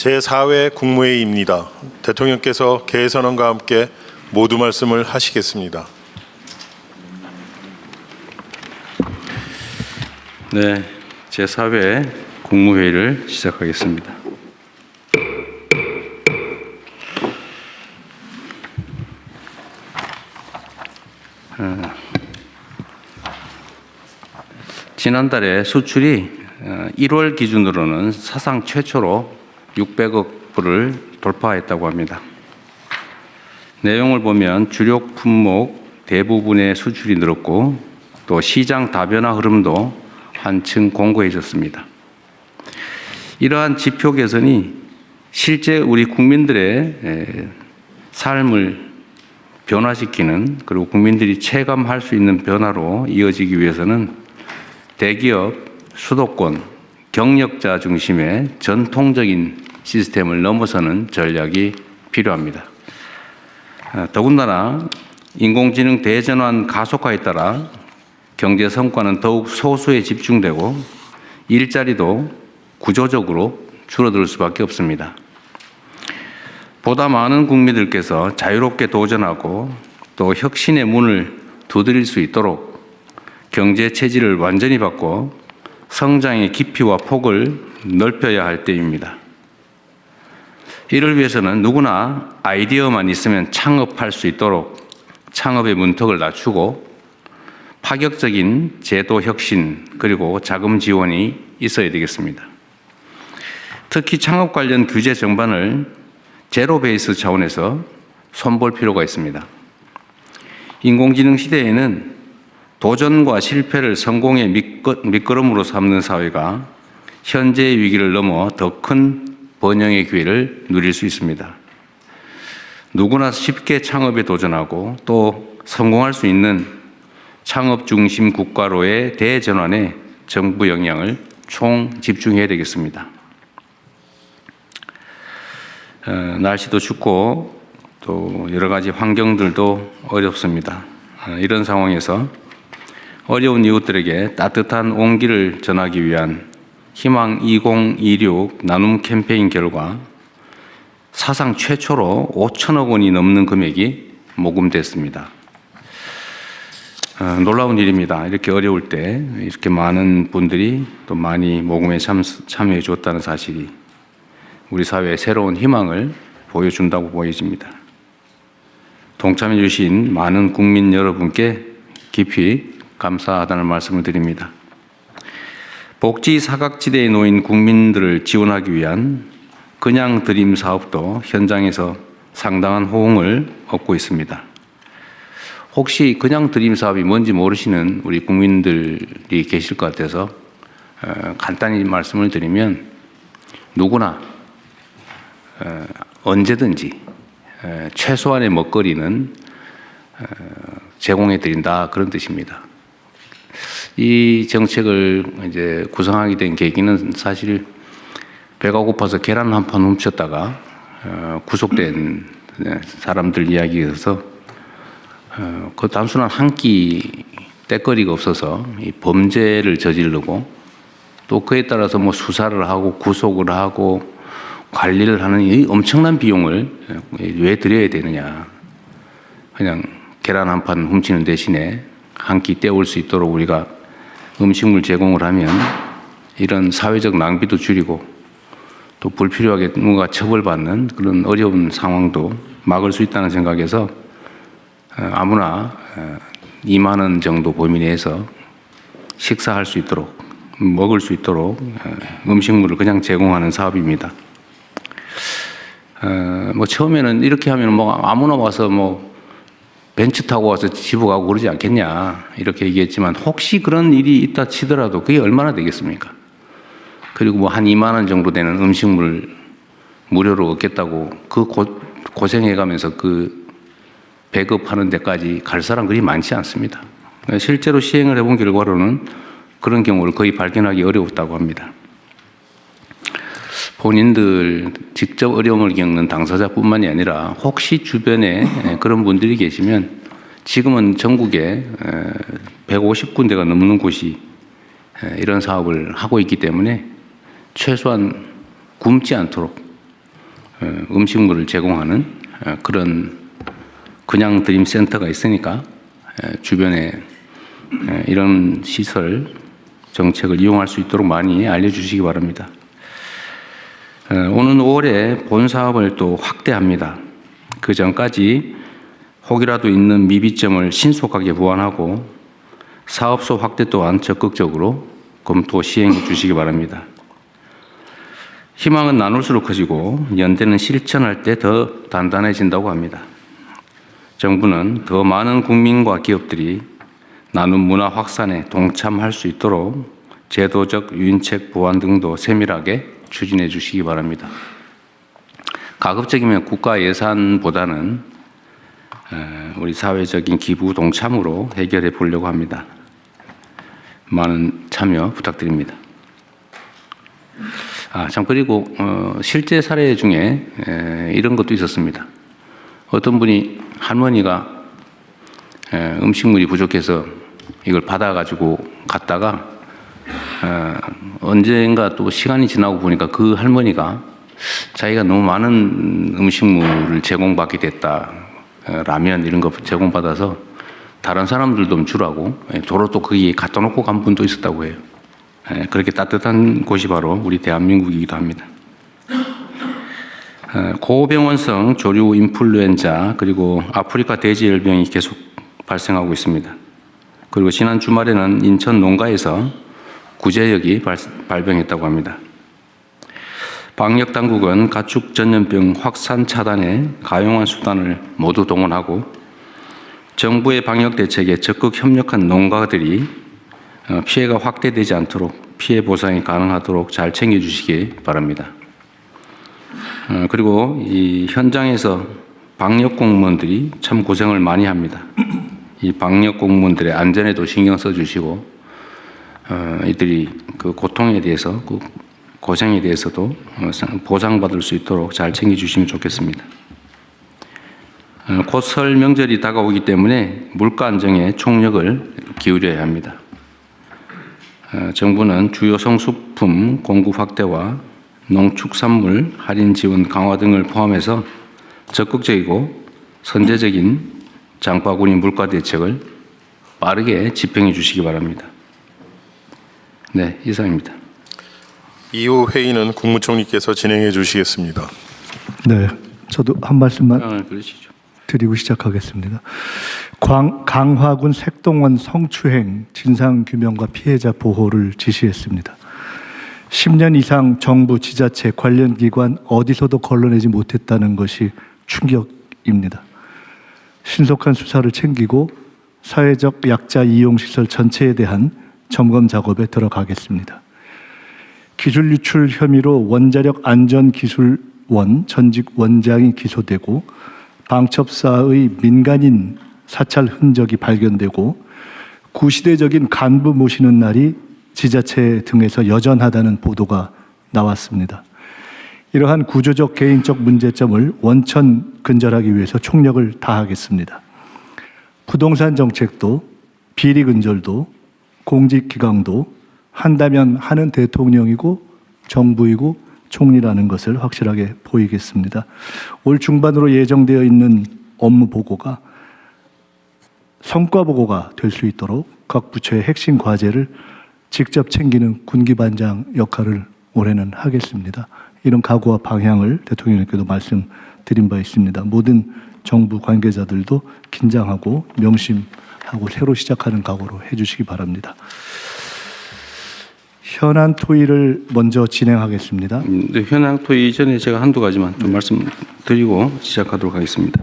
제4회 국무회의입니다. 대통령께서 개선언과 함께 모두 말씀을 하시겠습니다. 네, 제4회 국무회의를 시작하겠습니다. 지난달에 수출이 1월 기준으로는 사상 최초로 600억 불을 돌파했다고 합니다. 내용을 보면 주력 품목 대부분의 수출이 늘었고 또 시장 다변화 흐름도 한층 공고해졌습니다. 이러한 지표 개선이 실제 우리 국민들의 삶을 변화시키는, 그리고 국민들이 체감할 수 있는 변화로 이어지기 위해서는 대기업, 수도권, 경력자 중심의 전통적인 시스템을 넘어서는 전략이 필요합니다. 더군다나 인공지능 대전환 가속화에 따라 경제 성과는 더욱 소수에 집중되고 일자리도 구조적으로 줄어들 수밖에 없습니다. 보다 많은 국민들께서 자유롭게 도전하고 또 혁신의 문을 두드릴 수 있도록 경제 체질을 완전히 바꿔 성장의 깊이와 폭을 넓혀야 할 때입니다. 이를 위해서는 누구나 아이디어만 있으면 창업할 수 있도록 창업의 문턱을 낮추고 파격적인 제도 혁신 그리고 자금 지원이 있어야 되겠습니다. 특히 창업 관련 규제 전반을 제로 베이스 차원에서 손볼 필요가 있습니다. 인공지능 시대에는 도전과 실패를 성공의 밑거름으로 삼는 사회가 현재의 위기를 넘어 더 큰 번영의 기회를 누릴 수 있습니다. 누구나 쉽게 창업에 도전하고 또 성공할 수 있는 창업 중심 국가로의 대전환에 정부 역량을 총 집중해야 되겠습니다. 날씨도 춥고 또 여러 가지 환경들도 어렵습니다. 이런 상황에서 어려운 이웃들에게 따뜻한 온기를 전하기 위한 희망 2026 나눔 캠페인 결과 사상 최초로 5천억 원이 넘는 금액이 모금됐습니다. 놀라운 일입니다. 이렇게 어려울 때 이렇게 많은 분들이 또 많이 모금에 참여해 줬다는 사실이 우리 사회에 새로운 희망을 보여준다고 보여집니다. 동참해 주신 많은 국민 여러분께 깊이 감사하다는 말씀을 드립니다. 복지 사각지대에 놓인 국민들을 지원하기 위한 그냥 드림 사업도 현장에서 상당한 호응을 얻고 있습니다. 혹시 그냥 드림 사업이 뭔지 모르시는 우리 국민들이 계실 것 같아서 간단히 말씀을 드리면 누구나 언제든지 최소한의 먹거리는 제공해 드린다, 그런 뜻입니다. 이 정책을 이제 구성하게 된 계기는 사실 배가 고파서 계란 한 판 훔쳤다가 구속된 사람들 이야기여서 그 단순한 한 끼 때거리가 없어서 이 범죄를 저지르고 또 그에 따라서 뭐 수사를 하고 구속을 하고 관리를 하는 이 엄청난 비용을 왜 들여야 되느냐. 그냥 계란 한 판 훔치는 대신에 한 끼 때울 수 있도록 우리가 음식물 제공을 하면 이런 사회적 낭비도 줄이고 또 불필요하게 누군가 처벌받는 그런 어려운 상황도 막을 수 있다는 생각에서 아무나 2만 원 정도 범위 내에서 식사할 수 있도록, 먹을 수 있도록 음식물을 그냥 제공하는 사업입니다. 뭐 처음에는 이렇게 하면 뭐 아무나 와서 뭐 벤츠 타고 와서 집에 가고 그러지 않겠냐 이렇게 얘기했지만 혹시 그런 일이 있다 치더라도 그게 얼마나 되겠습니까? 그리고 뭐 한 2만 원 정도 되는 음식물 무료로 얻겠다고 그 고생해가면서 그 배급하는 데까지 갈 사람 그리 많지 않습니다. 실제로 시행을 해본 결과로는 그런 경우를 거의 발견하기 어려웠다고 합니다. 본인들 직접 어려움을 겪는 당사자뿐만이 아니라 혹시 주변에 그런 분들이 계시면 지금은 전국에 150군데가 넘는 곳이 이런 사업을 하고 있기 때문에 최소한 굶지 않도록 음식물을 제공하는 그런 그냥 드림 센터가 있으니까 주변에 이런 시설 정책을 이용할 수 있도록 많이 알려주시기 바랍니다. 오는 5월에 본 사업을 또 확대합니다. 그 전까지 혹이라도 있는 미비점을 신속하게 보완하고 사업소 확대 또한 적극적으로 검토 시행해 주시기 바랍니다. 희망은 나눌수록 커지고 연대는 실천할 때 더 단단해진다고 합니다. 정부는 더 많은 국민과 기업들이 나눔 문화 확산에 동참할 수 있도록 제도적 유인책 보완 등도 세밀하게 추진해 주시기 바랍니다. 가급적이면 국가 예산보다는 우리 사회적인 기부 동참으로 해결해 보려고 합니다. 많은 참여 부탁드립니다. 참 그리고 실제 사례 중에 이런 것도 있었습니다. 어떤 분이 할머니가 음식물이 부족해서 이걸 받아가지고 갔다가 언젠가 또 시간이 지나고 보니까 그 할머니가 자기가 너무 많은 음식물을 제공받게 됐다. 라면 이런 거 제공받아서 다른 사람들도 좀 주라고 도로 또 거기에 갖다 놓고 간 분도 있었다고 해요. 그렇게 따뜻한 곳이 바로 우리 대한민국이기도 합니다. 고병원성 조류 인플루엔자 그리고 아프리카 돼지열병이 계속 발생하고 있습니다. 그리고 지난 주말에는 인천 농가에서 구제역이 발병했다고 합니다. 방역당국은 가축 전염병 확산 차단에 가용한 수단을 모두 동원하고 정부의 방역 대책에 적극 협력한 농가들이 피해가 확대되지 않도록 피해 보상이 가능하도록 잘 챙겨주시기 바랍니다. 그리고 이 현장에서 방역 공무원들이 참 고생을 많이 합니다. 이 방역 공무원들의 안전에도 신경 써주시고 이들이 그 고통에 대해서 그 고생에 대해서도 보상받을 수 있도록 잘 챙겨주시면 좋겠습니다. 곧 설 명절이 다가오기 때문에 물가 안정에 총력을 기울여야 합니다. 정부는 주요 성수품 공급 확대와 농축산물 할인 지원 강화 등을 포함해서 적극적이고 선제적인 장바구니 물가 대책을 빠르게 집행해 주시기 바랍니다. 네, 이상입니다. 이후 회의는 국무총리께서 진행해 주시겠습니다. 네, 저도 한 말씀만 그러시죠. 드리고 시작하겠습니다. 강화군 색동원 성추행 진상규명과 피해자 보호를 지시했습니다. 10년 이상 정부, 지자체, 관련 기관 어디서도 걸러내지 못했다는 것이 충격입니다. 신속한 수사를 챙기고 사회적 약자 이용시설 전체에 대한 점검 작업에 들어가겠습니다. 기술 유출 혐의로 원자력 안전기술원 전직 원장이 기소되고 방첩사의 민간인 사찰 흔적이 발견되고 구시대적인 간부 모시는 날이 지자체 등에서 여전하다는 보도가 나왔습니다. 이러한 구조적 개인적 문제점을 원천 근절하기 위해서 총력을 다하겠습니다. 부동산 정책도 비리 근절도 공직기강도 한다면 하는 대통령이고 정부이고 총리라는 것을 확실하게 보이겠습니다. 올 중반으로 예정되어 있는 업무 보고가 성과 보고가 될 수 있도록 각 부처의 핵심 과제를 직접 챙기는 군기반장 역할을 올해는 하겠습니다. 이런 각오와 방향을 대통령님께도 말씀드린 바 있습니다. 모든 정부 관계자들도 긴장하고 명심하고 새로 시작하는 각오로 해주시기 바랍니다. 현안 토의를 먼저 진행하겠습니다. 네, 현안 토의 이전에 제가 한두 가지만 좀 말씀드리고 시작하도록 하겠습니다.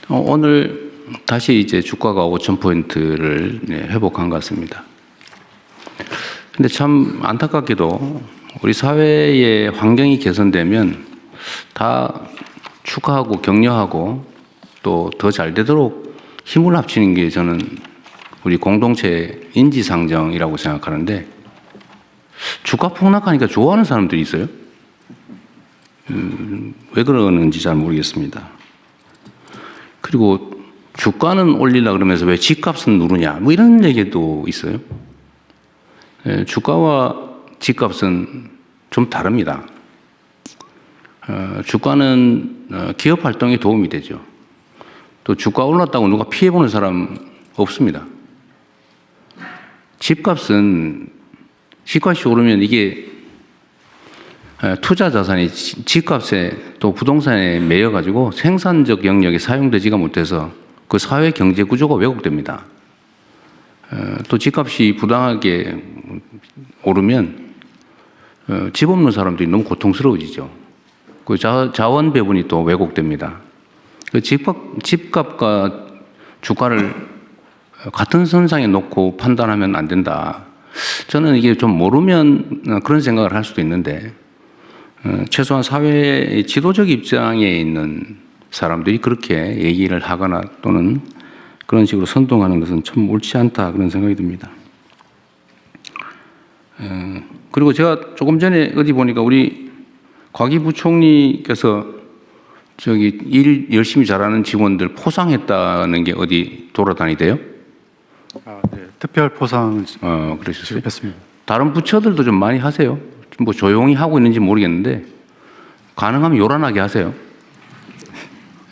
오늘 다시 이제 주가가 5,000포인트를 회복한 것 같습니다. 근데 참 안타깝게도 우리 사회의 환경이 개선되면 다 축하하고 격려하고 또 더 잘 되도록 힘을 합치는 게 저는 우리 공동체 인지상정이라고 생각하는데 주가 폭락하니까 좋아하는 사람들이 있어요. 왜 그러는지 잘 모르겠습니다. 그리고 주가는 올리려 그러면서 왜 집값은 누르냐 뭐 이런 얘기도 있어요. 주가와 집값은 좀 다릅니다. 주가는 기업 활동에 도움이 되죠. 또 주가 올랐다고 누가 피해보는 사람 없습니다. 집값은 집값이 오르면 이게 투자 자산이 집값에 또 부동산에 매여가지고 생산적 영역에 사용되지가 못해서 그 사회 경제 구조가 왜곡됩니다. 또 집값이 부당하게 오르면 집 없는 사람들이 너무 고통스러워지죠. 그 자원 배분이 또 왜곡됩니다. 그 집값과 주가를 같은 선상에 놓고 판단하면 안 된다. 저는 이게 좀 모르면 그런 생각을 할 수도 있는데 최소한 사회의 지도적 입장에 있는 사람들이 그렇게 얘기를 하거나 또는 그런 식으로 선동하는 것은 참 옳지 않다 그런 생각이 듭니다. 그리고 제가 조금 전에 어디 보니까 우리 곽이 부총리께서 저기 일 열심히 잘하는 직원들 포상했다는 게 어디 돌아다니대요? 네. 특별 포상 그러셨어요? 지급했습니다. 다른 부처들도 좀 많이 하세요. 뭐 조용히 하고 있는지 모르겠는데 가능하면 요란하게 하세요.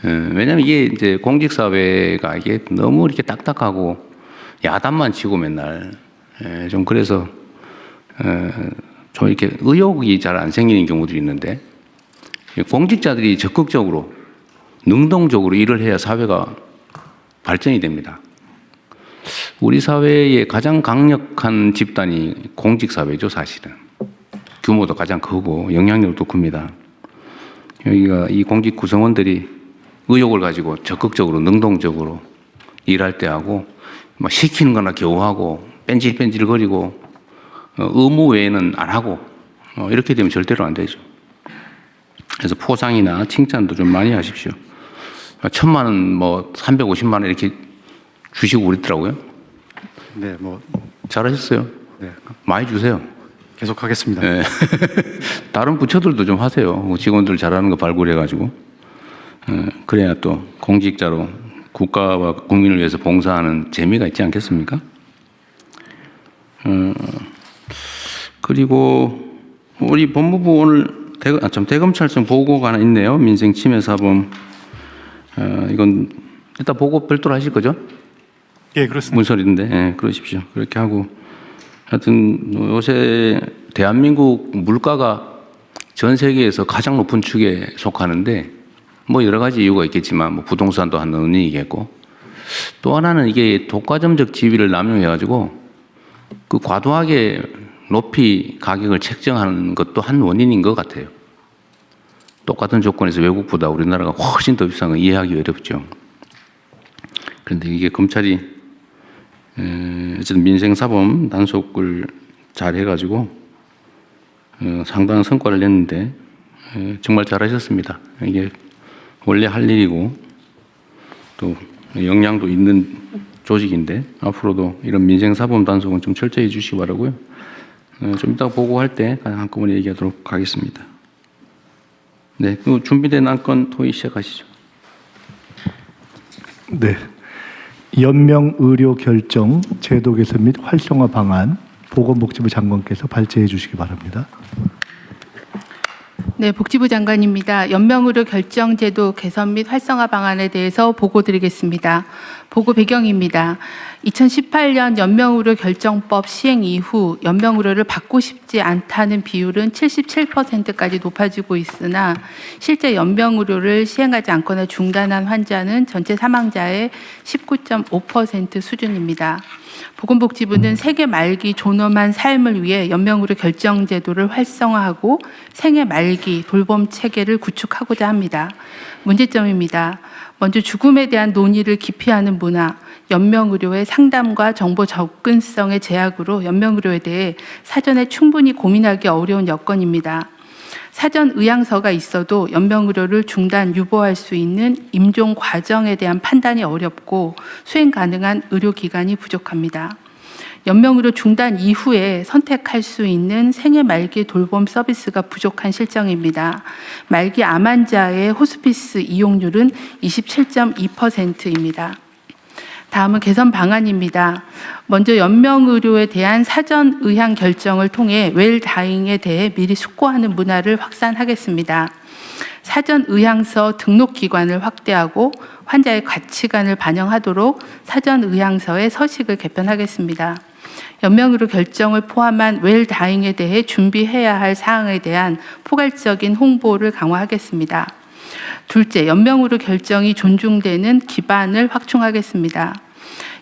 왜냐하면 이게 이제 공직사회가 이게 너무 이렇게 딱딱하고 야단만 치고 맨날 좀 그래서 좀 이렇게 의욕이 잘 안 생기는 경우들이 있는데 공직자들이 적극적으로 능동적으로 일을 해야 사회가 발전이 됩니다. 우리 사회의 가장 강력한 집단이 공직사회죠, 사실은. 규모도 가장 크고 영향력도 큽니다. 여기가 이 공직 구성원들이 의욕을 가지고 적극적으로 능동적으로 일할 때 하고 막 시키는 거나 겨우 하고 뺀질뺀질 거리고 의무 외에는 안 하고 이렇게 되면 절대로 안 되죠. 그래서 포상이나 칭찬도 좀 많이 하십시오. 1,000만 원, 뭐 350만 원 이렇게 주시고 그랬더라고요. 네, 뭐 잘하셨어요. 네, 많이 주세요. 계속하겠습니다. 네. 다른 부처들도 좀 하세요. 직원들 잘하는 거 발굴해가지고. 그래야 또 공직자로 국가와 국민을 위해서 봉사하는 재미가 있지 않겠습니까? 그리고 우리 법무부 오늘 대검찰청 보고가 하나 있네요. 민생침해사범. 이건 일단 보고 별도로 하실 거죠? 예, 그렇습니다. 문서인데, 예, 그러십시오. 그렇게 하고. 하여튼 요새 대한민국 물가가 전 세계에서 가장 높은 축에 속하는데 뭐 여러 가지 이유가 있겠지만 뭐 부동산도 한 원인이겠고 또 하나는 이게 독과점적 지위를 남용해가지고 그 과도하게 높이 가격을 책정하는 것도 한 원인인 것 같아요. 똑같은 조건에서 외국보다 우리나라가 훨씬 더 비싼 건 이해하기 어렵죠. 그런데 이게 검찰이 어쨌든 민생사범 단속을 잘 해가지고 상당한 성과를 냈는데 정말 잘하셨습니다. 이게 원래 할 일이고 또 역량도 있는 조직인데 앞으로도 이런 민생사범 단속은 좀 철저히 해주시기 바라고요. 좀 이따 보고할 때 한꺼번에 얘기하도록 하겠습니다. 네, 준비된 안건 토의 시작하시죠. 네. 연명 의료 결정 제도 개선 및 활성화 방안 보건복지부 장관께서 발제해 주시기 바랍니다. 네, 복지부 장관입니다. 연명의료 결정제도 개선 및 활성화 방안에 대해서 보고드리겠습니다. 보고 배경입니다. 2018년 연명의료 결정법 시행 이후 연명의료를 받고 싶지 않다는 비율은 77%까지 높아지고 있으나 실제 연명의료를 시행하지 않거나 중단한 환자는 전체 사망자의 19.5% 수준입니다. 보건복지부는 생애 말기 존엄한 삶을 위해 연명의료 결정제도를 활성화하고 생애 말기 돌봄 체계를 구축하고자 합니다. 문제점입니다. 먼저 죽음에 대한 논의를 기피하는 문화, 연명의료의 상담과 정보 접근성의 제약으로 연명의료에 대해 사전에 충분히 고민하기 어려운 여건입니다. 사전 의향서가 있어도 연명의료를 중단, 유보할 수 있는 임종 과정에 대한 판단이 어렵고 수행 가능한 의료기관이 부족합니다. 연명의료 중단 이후에 선택할 수 있는 생애 말기 돌봄 서비스가 부족한 실정입니다. 말기 암 환자의 호스피스 이용률은 27.2%입니다. 다음은 개선 방안입니다. 먼저 연명의료에 대한 사전 의향 결정을 통해 웰다잉에 대해 미리 숙고하는 문화를 확산하겠습니다. 사전 의향서 등록 기관을 확대하고 환자의 가치관을 반영하도록 사전 의향서의 서식을 개편하겠습니다. 연명의료 결정을 포함한 웰다잉에 대해 준비해야 할 사항에 대한 포괄적인 홍보를 강화하겠습니다. 둘째, 연명의료 결정이 존중되는 기반을 확충하겠습니다.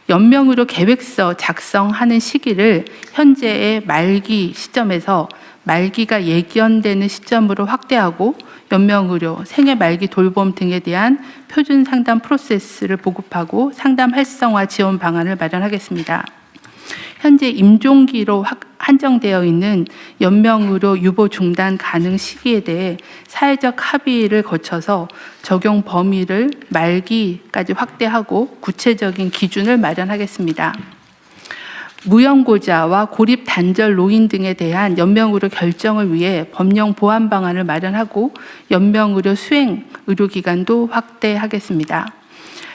연명의료 계획서 작성하는 시기를 현재의 말기 시점에서 말기가 예견되는 시점으로 확대하고 연명의료, 생애 말기 돌봄 등에 대한 표준 상담 프로세스를 보급하고 상담 활성화 지원 방안을 마련하겠습니다. 현재 임종기로 한정되어 있는 연명의료 유보 중단 가능 시기에 대해 사회적 합의를 거쳐서 적용 범위를 말기까지 확대하고 구체적인 기준을 마련하겠습니다. 무연고자와 고립 단절 노인 등에 대한 연명의료 결정을 위해 법령 보완 방안을 마련하고 연명의료 수행 의료기관도 확대하겠습니다.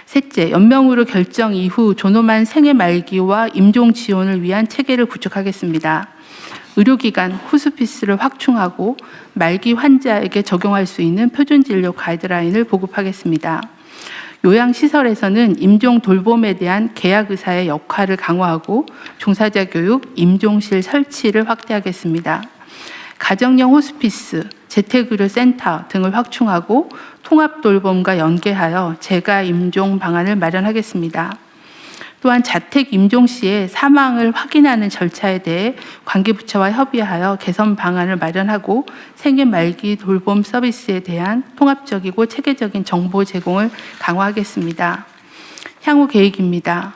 셋째, 연명의료 결정 이후 존엄한 생애 말기와 임종 지원을 위한 체계를 구축하겠습니다. 의료기관 호스피스를 확충하고 말기 환자에게 적용할 수 있는 표준진료 가이드라인을 보급하겠습니다. 요양시설에서는 임종 돌봄에 대한 계약의사의 역할을 강화하고 종사자 교육, 임종실 설치를 확대하겠습니다. 가정형 호스피스, 재택의료센터 등을 확충하고 통합돌봄과 연계하여 재가 임종 방안을 마련하겠습니다. 또한 자택 임종 시에 사망을 확인하는 절차에 대해 관계부처와 협의하여 개선 방안을 마련하고 생애 말기 돌봄 서비스에 대한 통합적이고 체계적인 정보 제공을 강화하겠습니다. 향후 계획입니다.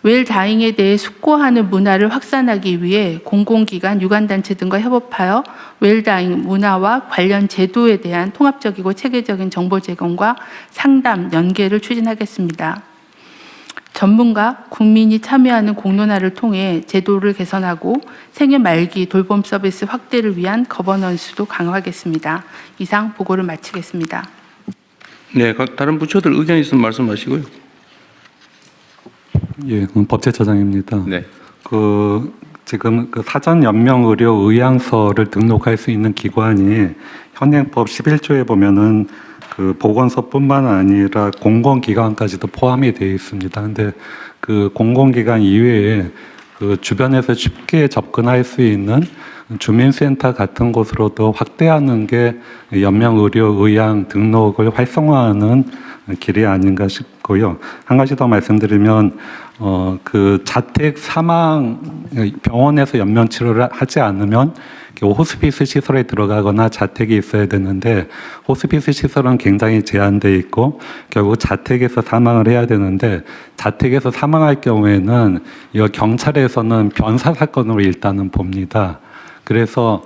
웰다잉에 대해 숙고하는 문화를 확산하기 위해 공공기관, 유관단체 등과 협업하여 웰다잉 문화와 관련 제도에 대한 통합적이고 체계적인 정보 제공과 상담, 연계를 추진하겠습니다. 전문가, 국민이 참여하는 공론화를 통해 제도를 개선하고 생애 말기 돌봄 서비스 확대를 위한 거버넌스도 강화하겠습니다. 이상 보고를 마치겠습니다. 네, 다른 부처들 의견 있으면 말씀하시고요. 예, 법제처장입니다. 네. 지금 사전 연명 의료 의향서를 등록할 수 있는 기관이 현행법 11조에 보면은 보건소뿐만 아니라 공공기관까지도 포함이 되어 있습니다. 근데 공공기관 이외에 주변에서 쉽게 접근할 수 있는 주민센터 같은 곳으로도 확대하는 게 연명의료의향 등록을 활성화하는 길이 아닌가 싶고요. 한 가지 더 말씀드리면 자택 사망 병원에서 연명 치료를 하지 않으면 호스피스 시설에 들어가거나 자택이 있어야 되는데 호스피스 시설은 굉장히 제한돼 있고 결국 자택에서 사망을 해야 되는데 자택에서 사망할 경우에는 경찰에서는 변사 사건으로 일단은 봅니다. 그래서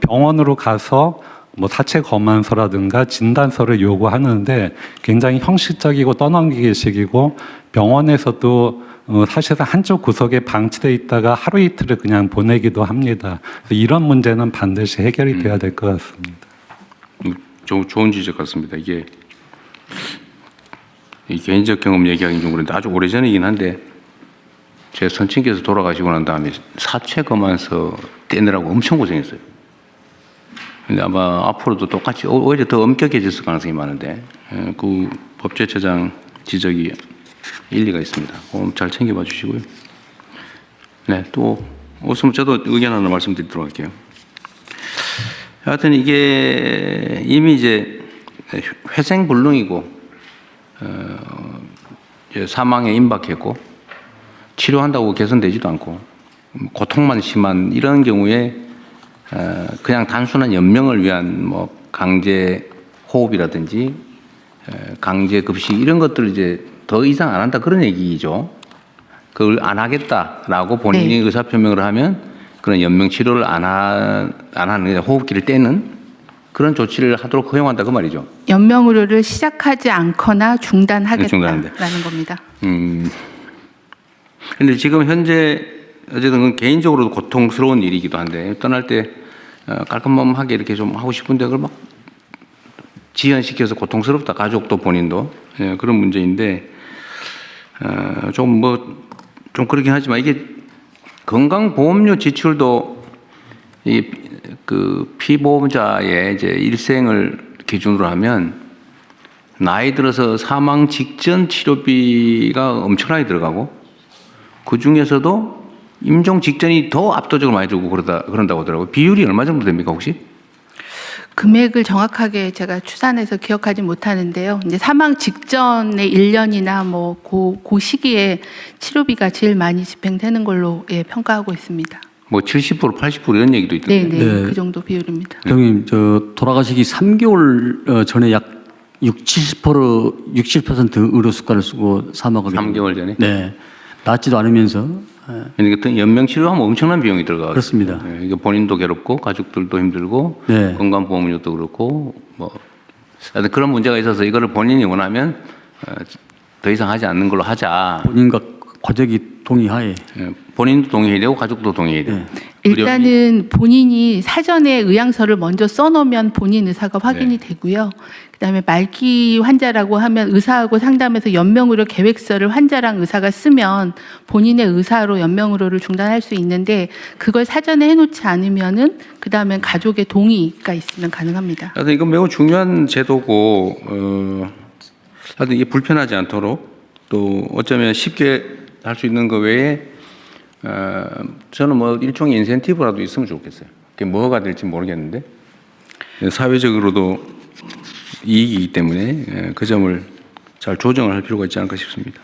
병원으로 가서 사체 검안서라든가 진단서를 요구하는데 굉장히 형식적이고 떠넘기기식이고 병원에서도 사실상 한쪽 구석에 방치되어 있다가 하루 이틀을 그냥 보내기도 합니다. 그래서 이런 문제는 반드시 해결이 돼야 될 것 같습니다. 좋은 지적 같습니다. 이게 개인적 경험 얘기하기 좀 그런데 아주 오래전이긴 한데 제 선친께서 돌아가시고 난 다음에 사체 검안서 떼느라고 엄청 고생했어요. 근데 아마 앞으로도 똑같이 오히려 더 엄격해질 가능성이 많은데 그 법제처장 지적이 일리가 있습니다. 잘 챙겨봐 주시고요. 네, 또 없으면 저도 의견 하나 말씀드리도록 할게요. 하여튼 이게 이미 이제 회생불능이고 사망에 임박했고 치료한다고 개선되지도 않고 고통만 심한 이런 경우에 그냥 단순한 연명을 위한 강제 호흡이라든지 강제 급식 이런 것들을 이제 더 이상 안 한다 그런 얘기죠. 그걸 안 하겠다라고 본인이 네. 의사표명을 하면 그런 연명 치료를 안 하는 호흡기를 떼는 그런 조치를 하도록 허용한다 그 말이죠. 연명 의료를 시작하지 않거나 중단하겠다라는 겁니다. 근데 지금 현재 어쨌든 개인적으로도 고통스러운 일이기도 한데 떠날 때 깔끔하게 이렇게 좀 하고 싶은데 그걸 막 지연시켜서 고통스럽다 가족도 본인도 그런 문제인데 좀 그렇긴 하지만 이게 건강보험료 지출도 그 피보험자의 이제 일생을 기준으로 하면 나이 들어서 사망 직전 치료비가 엄청나게 들어가고 그 중에서도 임종 직전이 더 압도적으로 많이 들고 그런다고 하더라고요. 비율이 얼마 정도 됩니까 혹시? 금액을 정확하게 제가 추산해서 기억하지 못하는데요. 이제 사망 직전의 1년이나 뭐 그 시기에 치료비가 제일 많이 집행되는 걸로 예, 평가하고 있습니다. 뭐 70%, 80% 이런 얘기도 있던데. 네, 네. 그 정도 비율입니다. 형님, 돌아가시기 3개월 전에 약 60% 의료 수가를 쓰고 사망하게 3개월 전에? 네, 낫지도 않으면서 그러니까 연명 치료하면 엄청난 비용이 들어가요. 그렇습니다. 네, 이게 본인도 괴롭고 가족들도 힘들고 네. 건강보험료도 그렇고 뭐 하여튼 그런 문제가 있어서 이거를 본인이 원하면 더 이상 하지 않는 걸로 하자. 본인과 가족이 동의하에 본인도 동의해야 되고 가족도 동의해야 돼요. 일단은 본인이 사전에 의향서를 먼저 써놓으면 본인 의사가 확인이 되고요. 그다음에 말기 환자라고 하면 의사하고 상담해서 연명의료 계획서를 환자랑 의사가 쓰면 본인의 의사로 연명의료를 중단할 수 있는데 그걸 사전에 해놓지 않으면은 그다음엔 가족의 동의가 있으면 가능합니다. 하여튼 이건 매우 중요한 제도고 하여튼 이게 불편하지 않도록 또 어쩌면 쉽게 할 수 있는 거 외에 저는 뭐 일종의 인센티브라도 있으면 좋겠어요. 그게 뭐가 될지 모르겠는데 사회적으로도 이익이기 때문에 그 점을 잘 조정을 할 필요가 있지 않을까 싶습니다.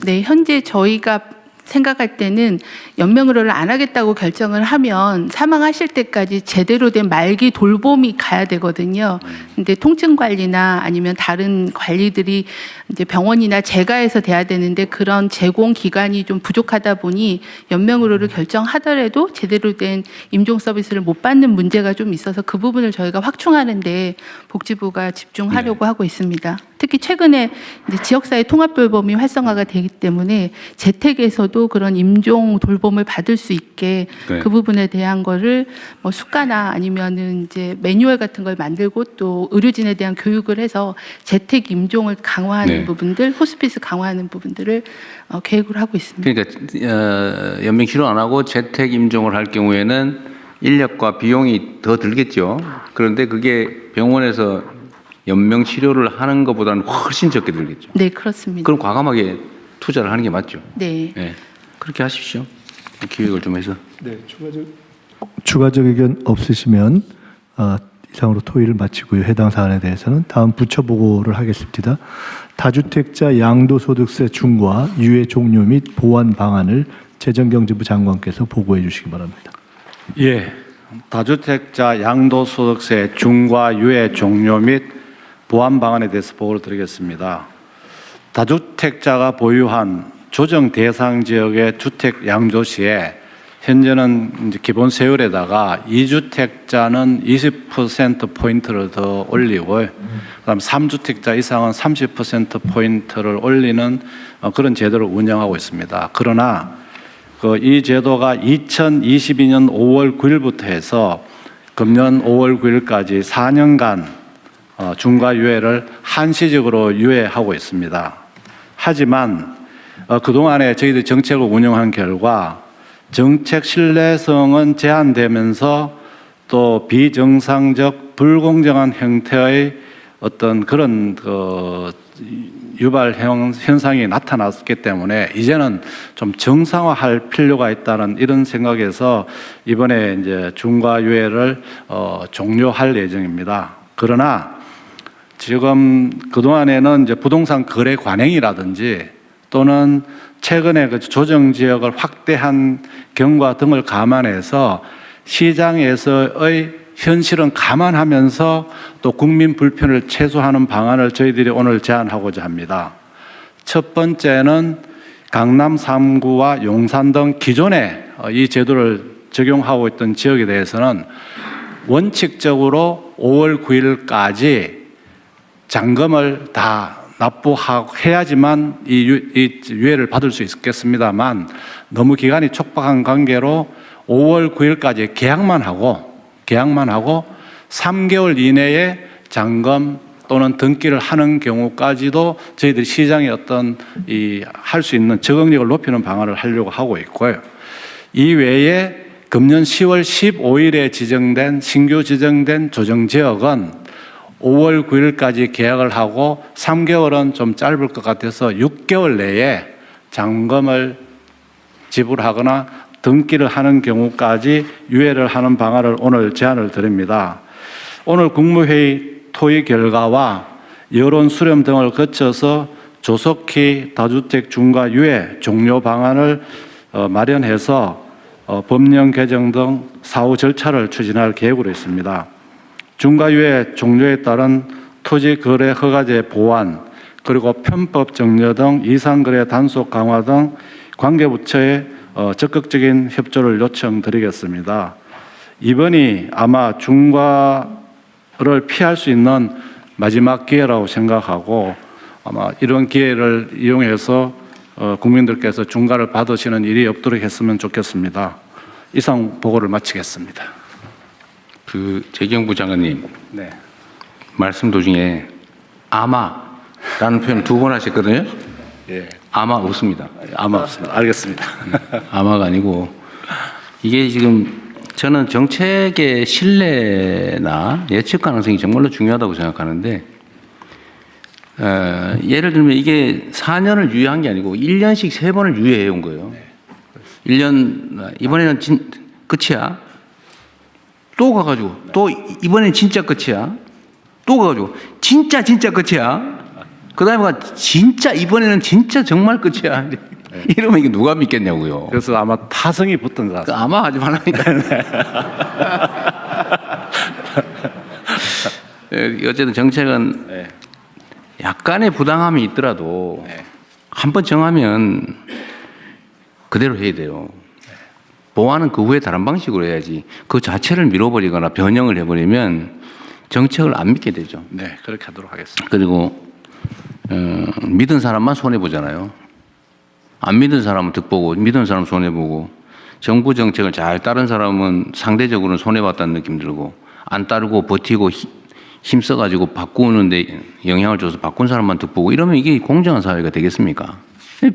네, 현재 저희가 생각할 때는 연명의료를 안 하겠다고 결정을 하면 사망하실 때까지 제대로 된 말기 돌봄이 가야 되거든요. 근데 통증 관리나 아니면 다른 관리들이 이제 병원이나 재가에서 돼야 되는데 그런 제공 기관이 좀 부족하다 보니 연명의료를 결정하더라도 제대로 된 임종 서비스를 못 받는 문제가 좀 있어서 그 부분을 저희가 확충하는데 복지부가 집중하려고 하고 있습니다. 특히 최근에 이제 지역사회 통합 돌봄이 활성화가 되기 때문에 재택에서도 그런 임종 돌봄을 받을 수 있게 네. 그 부분에 대한 거를 뭐 수가나 아니면은 이제 매뉴얼 같은 걸 만들고 또 의료진에 대한 교육을 해서 재택 임종을 강화하는 네. 부분들, 호스피스 강화하는 부분들을 계획을 하고 있습니다. 그러니까 연명 치료 안 하고 재택 임종을 할 경우에는 인력과 비용이 더 들겠죠. 그런데 그게 병원에서 연명 치료를 하는 것보다는 훨씬 적게 들겠죠. 네, 그렇습니다. 그럼 과감하게 투자를 하는 게 맞죠. 네. 네. 그렇게 하십시오. 기획을 좀 해서. 네, 추가적 의견 없으시면 이상으로 토의를 마치고요. 해당 사안에 대해서는 다음 부처 보고를 하겠습니다. 다주택자 양도소득세 중과 유예 종료 및 보완 방안을 재정경제부 장관께서 보고해 주시기 바랍니다. 예, 다주택자 양도소득세 중과 유예 종료 및 보완 방안에 대해서 보고를 드리겠습니다. 다주택자가 보유한 조정 대상 지역의 주택 양도 시에 현재는 이제 기본 세율에다가 2주택자는 20% 포인트를 더 올리고, 그다음 3주택자 이상은 30% 포인트를 올리는 그런 제도를 운영하고 있습니다. 그러나 이 제도가 2022년 5월 9일부터 해서 금년 5월 9일까지 4년간 중과 유예를 한시적으로 유예하고 있습니다. 하지만 그동안에 저희들이 정책을 운영한 결과 정책 신뢰성은 제한되면서 또 비정상적 불공정한 형태의 어떤 그런 유발 현상이 나타났기 때문에 이제는 좀 정상화할 필요가 있다는 이런 생각에서 이번에 이제 중과 유예를 종료할 예정입니다. 그러나 지금 그동안에는 이제 부동산 거래 관행이라든지 또는 최근에 그 조정 지역을 확대한 경과 등을 감안해서 시장에서의 현실은 감안하면서 또 국민 불편을 최소화하는 방안을 저희들이 오늘 제안하고자 합니다. 첫 번째는 강남 3구와 용산 등 기존에 이 제도를 적용하고 있던 지역에 대해서는 원칙적으로 5월 9일까지 잔금을 다 납부해야지만 이 유예를 받을 수 있겠습니다만 너무 기간이 촉박한 관계로 5월 9일까지 계약만 하고 3개월 이내에 잔금 또는 등기를 하는 경우까지도 저희들이 시장에 어떤 할 수 있는 적응력을 높이는 방안을 하려고 하고 있고요. 이 외에 금년 10월 15일에 신규 지정된 조정지역은 5월 9일까지 계약을 하고 3개월은 좀 짧을 것 같아서 6개월 내에 잔금을 지불하거나 등기를 하는 경우까지 유예를 하는 방안을 오늘 제안을 드립니다. 오늘 국무회의 토의 결과와 여론 수렴 등을 거쳐서 조속히 다주택 중과 유예 종료 방안을 마련해서 법령 개정 등 사후 절차를 추진할 계획으로 있습니다. 중과유예 종료에 따른 토지거래 허가제 보완, 그리고 편법 정려 등 이상거래 단속 강화 등 관계부처에 적극적인 협조를 요청드리겠습니다. 이번이 아마 중과를 피할 수 있는 마지막 기회라고 생각하고 아마 이런 기회를 이용해서 국민들께서 중과를 받으시는 일이 없도록 했으면 좋겠습니다. 이상 보고를 마치겠습니다. 재경부 장관님 네. 말씀 도중에 아마라는 표현 2번 하셨거든요. 예. 아마 없습니다. 아마 없습니다. 알겠습니다. 아마가 아니고 이게 지금 저는 정책의 신뢰나 예측 가능성이 정말로 중요하다고 생각하는데 예를 들면 이게 4년을 유예한 게 아니고 1년씩 3번을 유예해 온 거예요. 1년 이번에는 끝이야. 또 가가지고 또 이번엔 진짜 끝이야. 또 가가지고 진짜 끝이야. 그 다음에 진짜 이번에는 진짜 정말 끝이야. 이러면 이게 누가 믿겠냐고요. 그래서 아마 타성이 붙은 것 같습니다. 아마 하지 말라니까. 어쨌든 정책은 약간의 부당함이 있더라도 한번 정하면 그대로 해야 돼요. 보완은 그 후에 다른 방식으로 해야지 그 자체를 밀어버리거나 변형을 해버리면 정책을 안 믿게 되죠. 네, 그렇게 하도록 하겠습니다. 그리고 믿은 사람만 손해보잖아요. 안 믿은 사람은 득보고 믿은 사람은 손해보고 정부 정책을 잘 따른 사람은 상대적으로는 손해봤다는 느낌 들고 안 따르고 버티고 힘써가지고 바꾸는데 영향을 줘서 바꾼 사람만 득보고 이러면 이게 공정한 사회가 되겠습니까?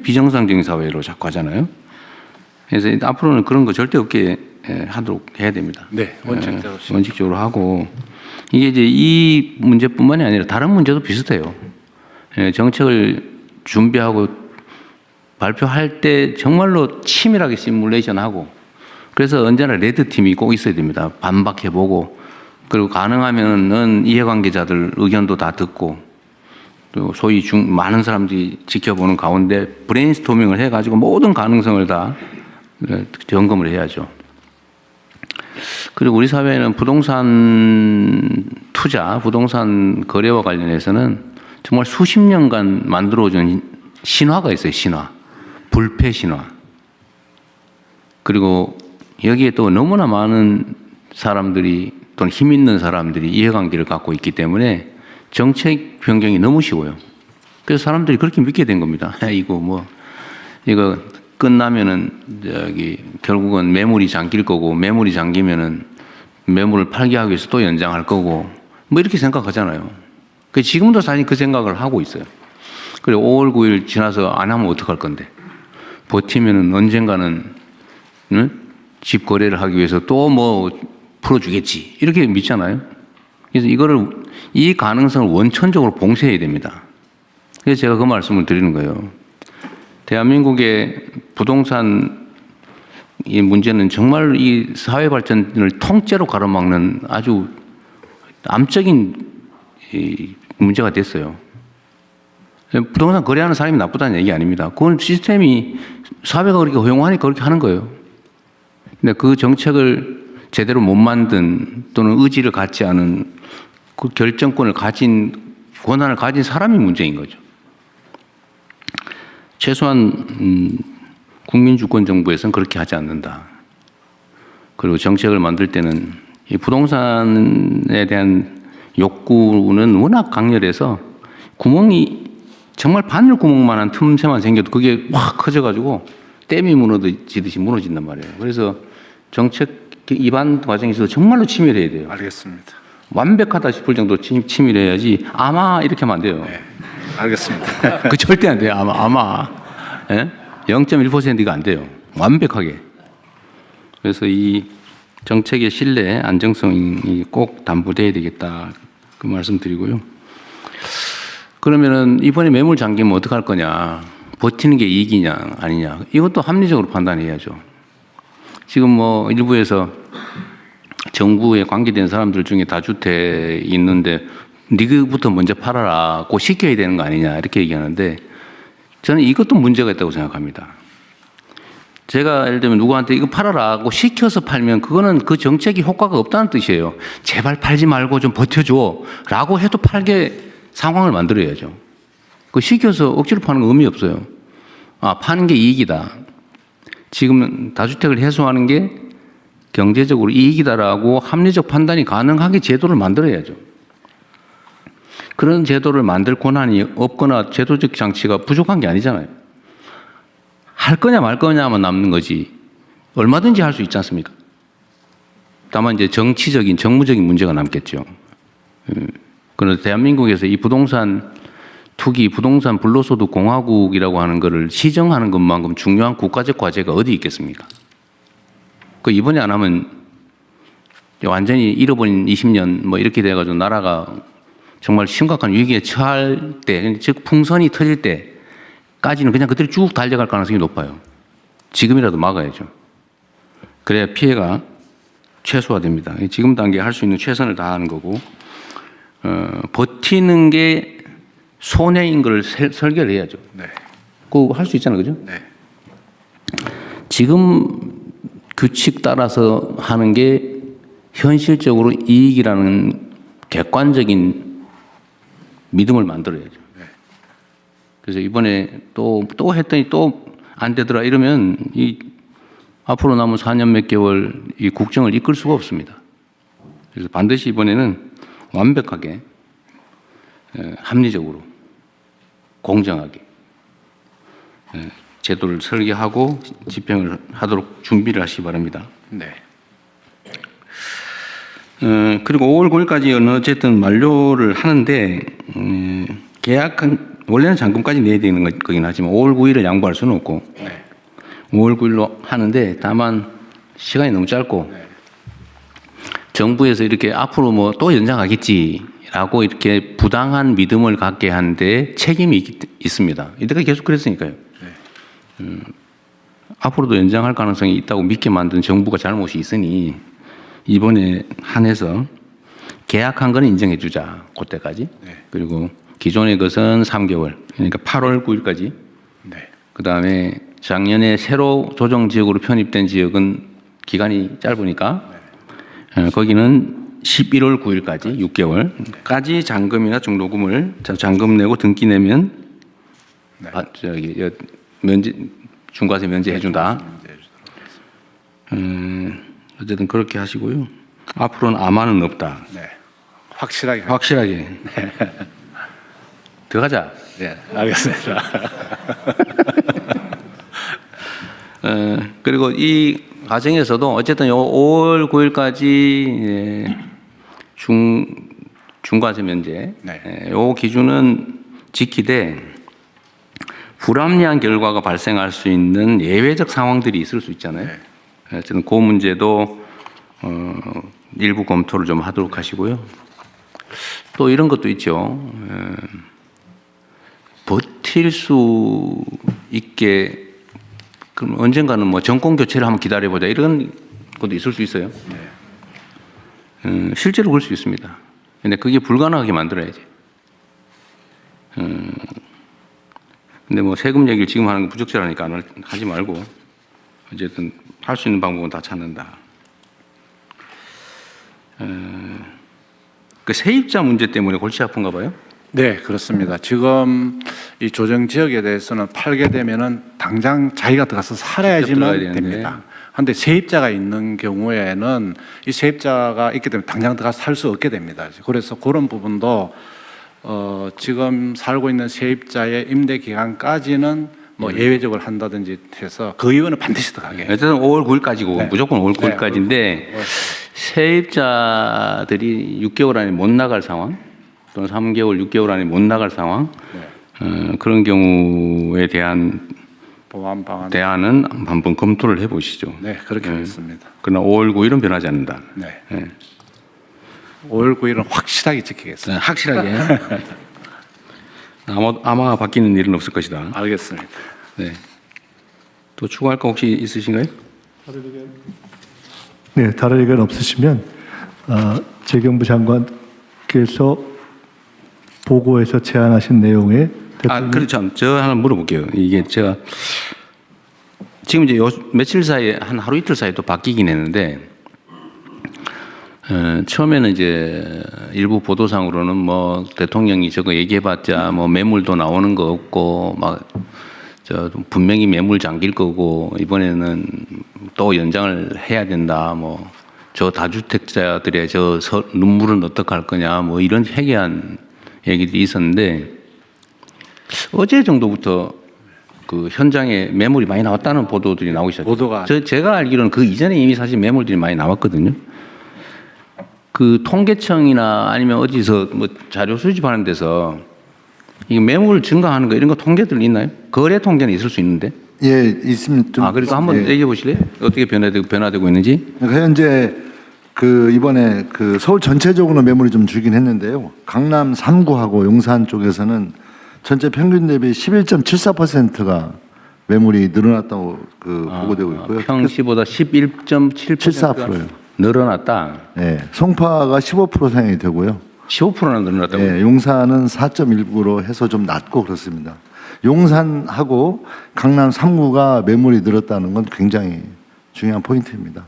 비정상적인 사회로 자꾸 하잖아요. 그래서 앞으로는 그런 거 절대 없게 하도록 해야 됩니다. 네, 원칙대로. 원칙적으로 하고 이게 이제 이 문제뿐만이 아니라 다른 문제도 비슷해요. 정책을 준비하고 발표할 때 정말로 치밀하게 시뮬레이션하고 그래서 언제나 레드팀이 꼭 있어야 됩니다. 반박해보고 그리고 가능하면은 이해관계자들 의견도 다 듣고 또 소위 많은 사람들이 지켜보는 가운데 브레인스토밍을 해가지고 모든 가능성을 다 점검을 해야죠. 그리고 우리 사회는 부동산 투자, 부동산 거래와 관련해서는 정말 수십 년간 만들어준 신화가 있어요. 신화. 불패 신화. 그리고 여기에 또 너무나 많은 사람들이 또는 힘 있는 사람들이 이해관계를 갖고 있기 때문에 정책 변경이 너무 쉬워요. 그래서 사람들이 그렇게 믿게 된 겁니다. 이거 끝나면은 결국은 매물이 잠길 거고 매물이 잠기면은 매물을 팔게 하기 위해서 또 연장할 거고 뭐 이렇게 생각하잖아요. 지금도 사실 그 생각을 하고 있어요. 그리고 5월 9일 지나서 안 하면 어떡할 건데 버티면은 언젠가는 집 거래를 하기 위해서 또 뭐 풀어주겠지 이렇게 믿잖아요. 그래서 이 가능성을 원천적으로 봉쇄해야 됩니다. 그래서 제가 그 말씀을 드리는 거예요. 대한민국의 부동산 이 문제는 정말 이 사회 발전을 통째로 가로막는 아주 암적인 문제가 됐어요. 부동산 거래하는 사람이 나쁘다는 얘기 아닙니다. 그건 시스템이 사회가 그렇게 허용하니까 그렇게 하는 거예요. 근데 그 정책을 제대로 못 만든 또는 의지를 갖지 않은 그 결정권을 권한을 가진 사람이 문제인 거죠. 최소한 국민주권정부에서는 그렇게 하지 않는다. 그리고 정책을 만들 때는 이 부동산에 대한 욕구는 워낙 강렬해서 구멍이 정말 바늘 구멍만한 틈새만 생겨도 그게 확 커져가지고 댐이 무너지듯이 무너진단 말이에요. 그래서 정책 입안 과정에서 정말로 치밀해야 돼요. 알겠습니다. 완벽하다 싶을 정도 치밀해야지 아마 이렇게 하면 안 돼요. 네, 알겠습니다. 그 절대 안 돼요. 아마. 예? 0.1%가 안 돼요. 완벽하게. 그래서 이 정책의 신뢰, 안정성이 꼭 담보돼야 되겠다. 그 말씀 드리고요. 그러면은 이번에 매물 잠기면 어떡할 거냐. 버티는 게 이익이냐, 아니냐. 이것도 합리적으로 판단해야죠. 지금 뭐 일부에서 정부에 관계된 사람들 중에 다주택 있는데 니그부터 먼저 팔아라고 시켜야 되는 거 아니냐 이렇게 얘기하는데 저는 이것도 문제가 있다고 생각합니다. 제가 예를 들면 누구한테 이거 팔아라고 시켜서 팔면 그거는 그 정책이 효과가 없다는 뜻이에요. 제발 팔지 말고 좀 버텨줘 라고 해도 팔게 상황을 만들어야죠. 그 시켜서 억지로 파는 거 의미 없어요. 아, 파는 게 이익이다. 지금 다주택을 해소하는 게 경제적으로 이익이다라고 합리적 판단이 가능하게 제도를 만들어야죠. 그런 제도를 만들 권한이 없거나 제도적 장치가 부족한 게 아니잖아요. 할 거냐 말 거냐만 남는 거지 얼마든지 할 수 있지 않습니까? 다만 이제 정치적인 정무적인 문제가 남겠죠. 그런데 대한민국에서 이 부동산 투기, 부동산 불로소득 공화국이라고 하는 것을 시정하는 것만큼 중요한 국가적 과제가 어디 있겠습니까? 그 이번에 안 하면 완전히 잃어버린 20년 뭐 이렇게 돼가지고 나라가 정말 심각한 위기에 처할 때, 즉 풍선이 터질 때까지는 그냥 그대로 쭉 달려갈 가능성이 높아요. 지금이라도 막아야죠. 그래야 피해가 최소화됩니다. 지금 단계에 할 수 있는 최선을 다하는 거고, 버티는 게 손해인 걸 설계를 해야죠. 네. 그거 할 수 있잖아요, 그죠? 네. 지금 규칙 따라서 하는 게 현실적으로 이익이라는 객관적인 믿음을 만들어야죠. 네. 그래서 이번에 또 했더니 또 안 되더라 이러면 이 앞으로 남은 4년 몇 개월 이 국정을 이끌 수가 없습니다. 그래서 반드시 이번에는 완벽하게 합리적으로 공정하게 제도를 설계하고 집행을 하도록 준비를 하시기 바랍니다. 네. 그리고 5월 9일까지 어쨌든 만료를 하는데 계약한 원래는 잔금까지 내야 되는 거긴 하지만 5월 9일을 양보할 수는 없고 네. 5월 9일로 하는데 다만 시간이 너무 짧고 네. 정부에서 이렇게 앞으로 뭐 또 연장하겠지라고 이렇게 부당한 믿음을 갖게 하는데 책임이 있습니다. 이때까지 계속 그랬으니까요. 네. 앞으로도 연장할 가능성이 있다고 믿게 만든 정부가 잘못이 있으니 이번에 한해서 계약한 거는 인정해 주자. 그때까지. 네. 그리고 기존의 것은 3개월. 그러니까 8월 9일까지. 네. 그다음에 작년에 새로 조정 지역으로 편입된 지역은 기간이 짧으니까 거기는 11월 9일까지 6개월까지 잔금이나 중도금을 잔금 내고 등기 내면 네. 면제 중과세 면제해 준다. 어쨌든 그렇게 하시고요. 앞으로는 아마는 없다. 네. 확실하게. 확실하게. 들어가자. 네. 알겠습니다. 그리고 이 과정에서도 어쨌든 5월 9일까지 중과세 면제 네. 요 기준은 지키되 불합리한 결과가 발생할 수 있는 예외적 상황들이 있을 수 있잖아요. 네. 어쨌든 그 문제도 일부 검토를 좀 하도록 하시고요. 또 이런 것도 있죠. 버틸 수 있게 그럼 언젠가는 뭐 정권 교체를 한번 기다려보자 이런 것도 있을 수 있어요. 실제로 그럴 수 있습니다. 근데 그게 불가능하게 만들어야지. 근데 뭐 세금 얘기를 지금 하는 건 부적절하니까 하지 말고 어쨌든 할 수 있는 방법은 다 찾는다. 그 세입자 문제 때문에 골치 아픈가 봐요. 네, 그렇습니다. 지금 이 조정 지역에 대해서는 팔게 되면은 당장 자기가 들어가서 살아야지만 되는데. 됩니다. 그런데 세입자가 있는 경우에는 이 세입자가 있기 때문에 당장 들어가서 살 수 없게 됩니다. 그래서 그런 부분도 지금 살고 있는 세입자의 임대 기간까지는 뭐 예외적으로 한다든지 해서 그 이유는 반드시 들어가게. 어쨌든 5월 9일까지고 네. 무조건 5월 네, 9일까지인데 세입자들이 6개월 안에 못 나갈 상황 또는 3개월, 6개월 안에 못 나갈 상황 그런 경우에 대한 보완 방안. 대안은 한번 검토를 해보시죠. 네, 그렇게 하겠습니다. 그러나 5월 9일은 변하지 않는다. 네. 5월 9일은 확실하게 지키겠습니다. 확실하게. 아마 바뀌는 일은 없을 것이다. 알겠습니다. 네. 또 추가할 거 혹시 있으신가요? 네, 다른 의견 없으시면 재경부 장관께서 보고에서 제안하신 내용에 그렇죠. 저 하나 물어볼게요. 이게 제가 지금 이제 며칠 사이에 한 하루 이틀 사이에 또 바뀌긴 했는데 처음에는 이제 일부 보도상으로는 뭐 대통령이 저거 얘기해봤자 뭐 매물도 나오는 거 없고 막 저 분명히 매물 잠길 거고 이번에는 또 연장을 해야 된다 뭐 저 다주택자들의 저 눈물은 어떡할 거냐 뭐 이런 해괴한 얘기들이 있었는데 어제 정도부터 그 현장에 매물이 많이 나왔다는 보도들이 나오기 시작했어요. 보도가 제가 알기로는 그 이전에 이미 사실 매물들이 많이 나왔거든요. 그 통계청이나 아니면 어디서 뭐 자료 수집하는 데서 이 매물 증가하는 거 이런 거 통계들 있나요? 거래 통계는 있을 수 있는데. 예, 있습니다. 그래서 한번 얘기해 보실래요? 어떻게 변화되고 있는지? 그러니까 현재 이번에 서울 전체적으로 매물이 좀 줄긴 했는데요. 강남 3구하고 용산 쪽에서는 전체 평균 대비 11.74%가 매물이 늘어났다고 보고되고 있고요. 평시보다 11.7%가 늘어났다. 네, 송파가 15% 상향이 되고요. 15%나 늘어났다고. 네, 용산은 4.19로 해서 좀 낮고 그렇습니다. 용산하고 강남 3구가 매물이 늘었다는 건 굉장히 중요한 포인트입니다.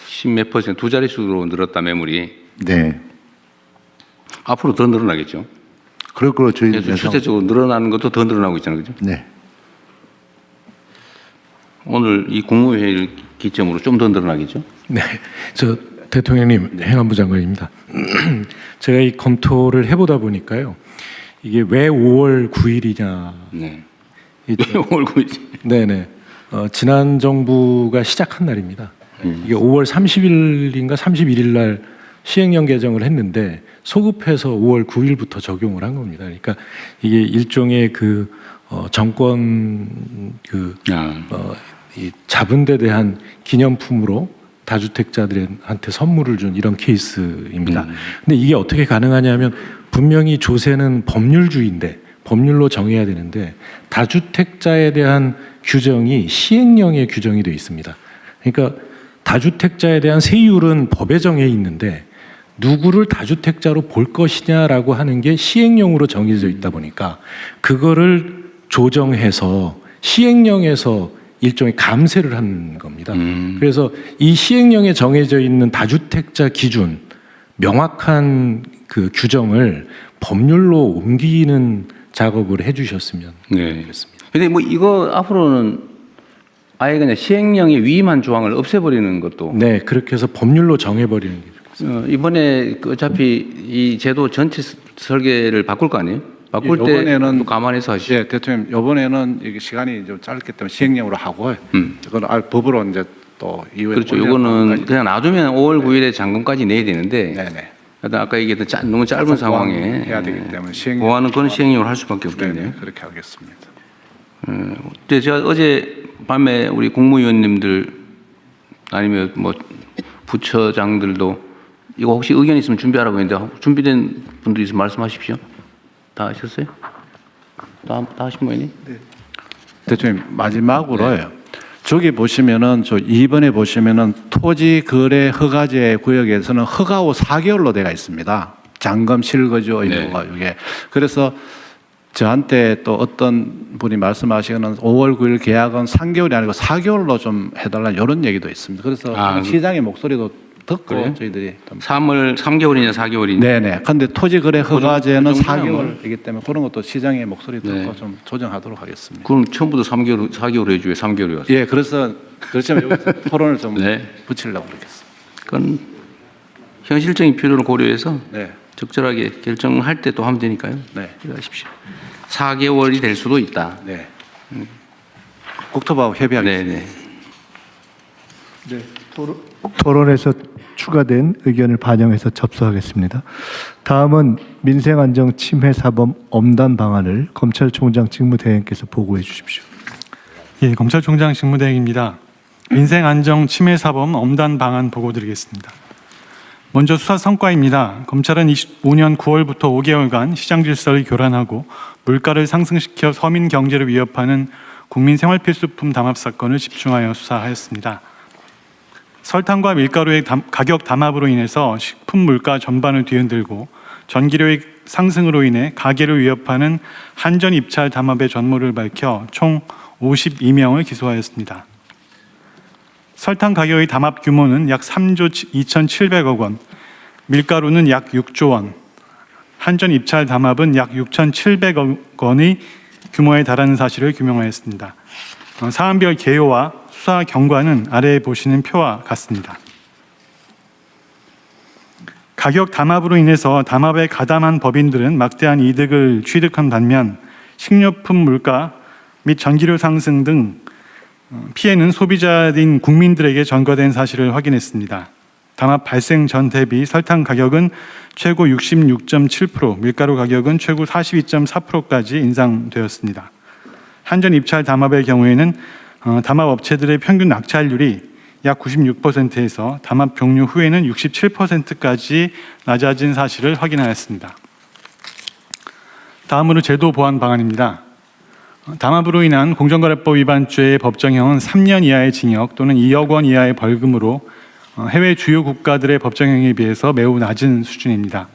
10몇 %, 두 자릿수로 늘었다 매물이. 네, 앞으로 더 늘어나겠죠. 그럴 거로 저희는 그래서 추세적으로 늘어나는 것도 더 늘어나고 있잖아요, 그죠? 네. 오늘 이 국무회의를 기점으로 좀 더 늘어나겠죠. 네, 저 대통령님, 행안부 장관입니다. 제가 이 검토를 해보다 보니까요, 이게 왜 5월 9일이냐. 네. 왜 5월 9일? 네네. 지난 정부가 시작한 날입니다. 이게 5월 30일인가 31일 날 시행령 개정을 했는데 소급해서 5월 9일부터 적용을 한 겁니다. 그러니까 이게 일종의 정권 이 잡은 데 대한 기념품으로 다주택자들한테 선물을 준 이런 케이스입니다. 근데 이게 어떻게 가능하냐면 분명히 조세는 법률주의인데 법률로 정해야 되는데 다주택자에 대한 규정이 시행령에 규정이 되어 있습니다. 그러니까 다주택자에 대한 세율은 법에 정해 있는데 누구를 다주택자로 볼 것이냐라고 하는 게 시행령으로 정해져 있다 보니까 그거를 조정해서 시행령에서 일종의 감세를 한 겁니다. 그래서 이 시행령에 정해져 있는 다주택자 기준 명확한 그 규정을 법률로 옮기는 작업을 해주셨으면 좋겠습니다. 근데 뭐 이거 앞으로는 아예 그냥 시행령에 위임한 조항을 없애버리는 것도. 네, 그렇게 해서 법률로 정해버리는 게 좋겠습니다. 이번에 어차피 이 제도 전체 설계를 바꿀 거 아니에요? 바꿀 이번에는 때 감안해서 하시죠. 네, 대통령 이번에는 이게 시간이 좀 짧기 때문에 시행령으로 하고 이건 법으로 이제 또 이후에 그렇죠. 이거는 그냥 놔두면 5월 9일에 잔금까지 내야 되는데. 네네. 아까 얘기했던 너무 짧은 상황에 해야 되기 때문에 시행령 보완은 그건 시행령으로 할 수밖에 없겠네요. 네, 그렇게 하겠습니다. 근데 제가 어제 밤에 우리 국무위원님들 아니면 뭐 부처장들도 이거 혹시 의견 있으면 준비하라고 했는데 준비된 분들 있으면 말씀하십시오. 다 하셨어요? 다 하신 모양이니? 네. 대통령 마지막으로요. 저기 보시면은 저 2번에 보시면은 토지 거래 허가제 구역에서는 허가 후 4개월로 되어 있습니다. 잔금 실거주 의무가 이게. 그래서 저한테 또 어떤 분이 말씀하시기는 5월 9일 계약은 3개월이 아니고 4개월로 좀 해달라 이런 얘기도 있습니다. 그래서 시장의 목소리도 듣고 그래요? 저희들이 3개월이냐 4개월이냐. 네네. 근데 토지 거래 허가제는 그 정도면 4개월이기 때문에 그런 것도 시장의 목소리 듣고 좀 조정하도록 하겠습니다. 그럼 처음부터 4개월 해줘요. 3개월이 왔어요. 예, 그래서 그렇지만 여기서 토론을 좀 붙이려고 그러겠습니다. 그건 현실적인 필요를 고려해서 네. 적절하게 결정할 때 또 하면 되니까요. 네. 기대하십시오. 4개월이 될 수도 있다. 네. 국토부하고 협의하겠습니다. 네네. 토론에서 추가된 의견을 반영해서 접수하겠습니다. 다음은 민생안정침해사범 엄단 방안을 검찰총장 직무대행께서 보고해 주십시오. 예, 검찰총장 직무대행입니다. 민생안정침해사범 엄단 방안 보고드리겠습니다. 먼저 수사 성과입니다. 검찰은 25년 9월부터 5개월간 시장 질서를 교란하고 물가를 상승시켜 서민 경제를 위협하는 국민 생활필수품 담합 사건을 집중하여 수사하였습니다. 설탕과 밀가루의 가격 담합으로 인해서 식품 물가 전반을 뒤흔들고 전기료의 상승으로 인해 가게를 위협하는 한전 입찰 담합의 전모를 밝혀 총 52명을 기소하였습니다. 설탕 가격의 담합 규모는 약 3조 2,700억 원, 밀가루는 약 6조 원, 한전 입찰 담합은 약 6,700억 원의 규모에 달하는 사실을 규명하였습니다. 사안별 개요와 수사 경과는 아래에 보시는 표와 같습니다. 가격 담합으로 인해서 담합에 가담한 법인들은 막대한 이득을 취득한 반면 식료품 물가 및 전기료 상승 등 피해는 소비자인 국민들에게 전가된 사실을 확인했습니다. 담합 발생 전 대비 설탕 가격은 최고 66.7%, 밀가루 가격은 최고 42.4%까지 인상되었습니다. 한전 입찰 담합의 경우에는 담합 업체들의 평균 낙찰률이 약 96%에서 담합 종료 후에는 67%까지 낮아진 사실을 확인하였습니다. 다음으로 제도 보완 방안입니다. 담합으로 인한 공정거래법 위반죄의 법정형은 3년 이하의 징역 또는 2억 원 이하의 벌금으로 해외 주요 국가들의 법정형에 비해서 매우 낮은 수준입니다.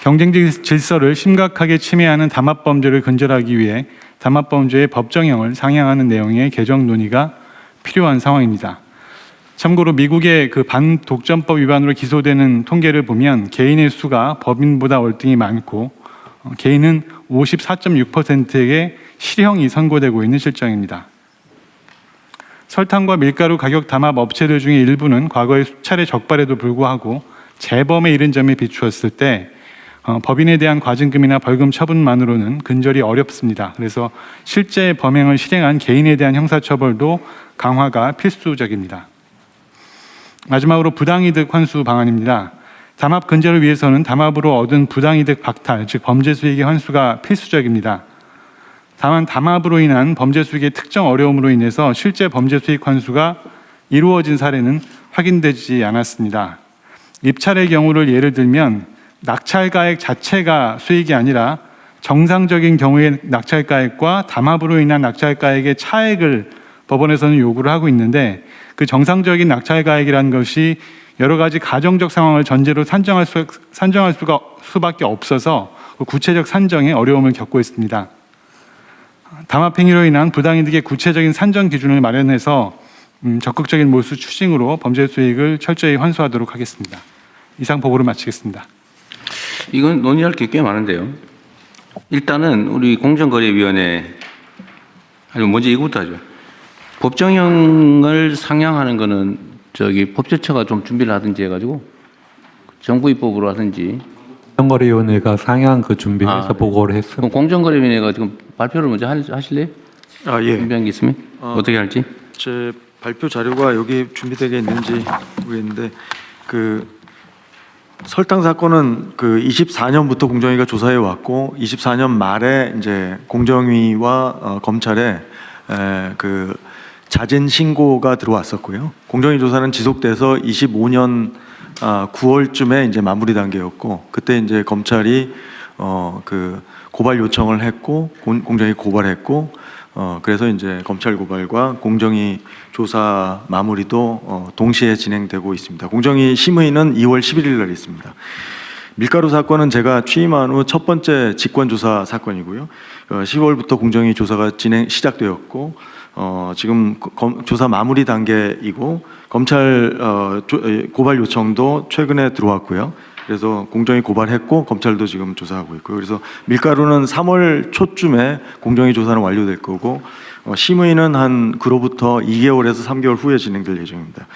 경쟁 질서를 심각하게 침해하는 담합범죄를 근절하기 위해 담합범죄의 법정형을 상향하는 내용의 개정 논의가 필요한 상황입니다. 참고로 미국의 그 반독점법 위반으로 기소되는 통계를 보면 개인의 수가 법인보다 월등히 많고 개인은 54.6%에게 실형이 선고되고 있는 실정입니다. 설탕과 밀가루 가격 담합 업체들 중에 일부는 과거의 수차례 적발에도 불구하고 재범에 이른 점에 비추었을 때 법인에 대한 과징금이나 벌금 처분만으로는 근절이 어렵습니다. 그래서 실제 범행을 실행한 개인에 대한 형사처벌도 강화가 필수적입니다. 마지막으로 부당이득 환수 방안입니다. 담합 근절을 위해서는 담합으로 얻은 부당이득 박탈, 즉 범죄 수익의 환수가 필수적입니다. 다만 담합으로 인한 범죄 수익의 특정 어려움으로 인해서 실제 범죄 수익 환수가 이루어진 사례는 확인되지 않았습니다. 입찰의 경우를 예를 들면 낙찰가액 자체가 수익이 아니라 정상적인 경우의 낙찰가액과 담합으로 인한 낙찰가액의 차액을 법원에서는 요구를 하고 있는데 그 정상적인 낙찰가액이라는 것이 여러 가지 가정적 상황을 전제로 산정할 수밖에 없어서 구체적 산정에 어려움을 겪고 있습니다. 담합 행위로 인한 부당이득의 구체적인 산정 기준을 마련해서 적극적인 몰수 추징으로 범죄 수익을 철저히 환수하도록 하겠습니다. 이상 보고를 마치겠습니다. 이건 논의할 게 꽤 많은데요. 일단은 우리 공정거래위원회, 아니 먼저 이거부터 하죠. 법정형을 상향하는 거는 법제처가 좀 준비를 하든지 해가지고 정부 입법으로 하든지. 공정거래위원회가 상향 그 준비해서 네. 보고를 했습니다. 그럼 공정거래위원회가 지금 발표를 먼저 하실래요? 예. 준비한 게 있으면 어떻게 할지? 제 발표 자료가 여기 준비되어 있는지 모르겠는데 그 설탕 사건은 그 24년부터 공정위가 조사해 왔고 24년 말에 이제 공정위와 검찰에 그 자진 신고가 들어왔었고요. 공정위 조사는 지속돼서 25년 9월쯤에 이제 마무리 단계였고 그때 이제 검찰이 그 고발 요청을 했고 공정위 고발했고 그래서 이제 검찰 고발과 공정위 조사 마무리도 동시에 진행되고 있습니다. 공정위 심의는 2월 11일 날 있습니다. 밀가루 사건은 제가 취임한 후 첫 번째 직권조사 사건이고요. 10월부터 공정위 조사가 시작되었고 지금 조사 마무리 단계이고 검찰 고발 요청도 최근에 들어왔고요. 그래서 공정위 고발했고 검찰도 지금 조사하고 있고요. 그래서 밀가루는 3월 초쯤에 공정위 조사는 완료될 거고 심의는 한 그로부터 2개월에서 3개월 후에 진행될 예정입니다.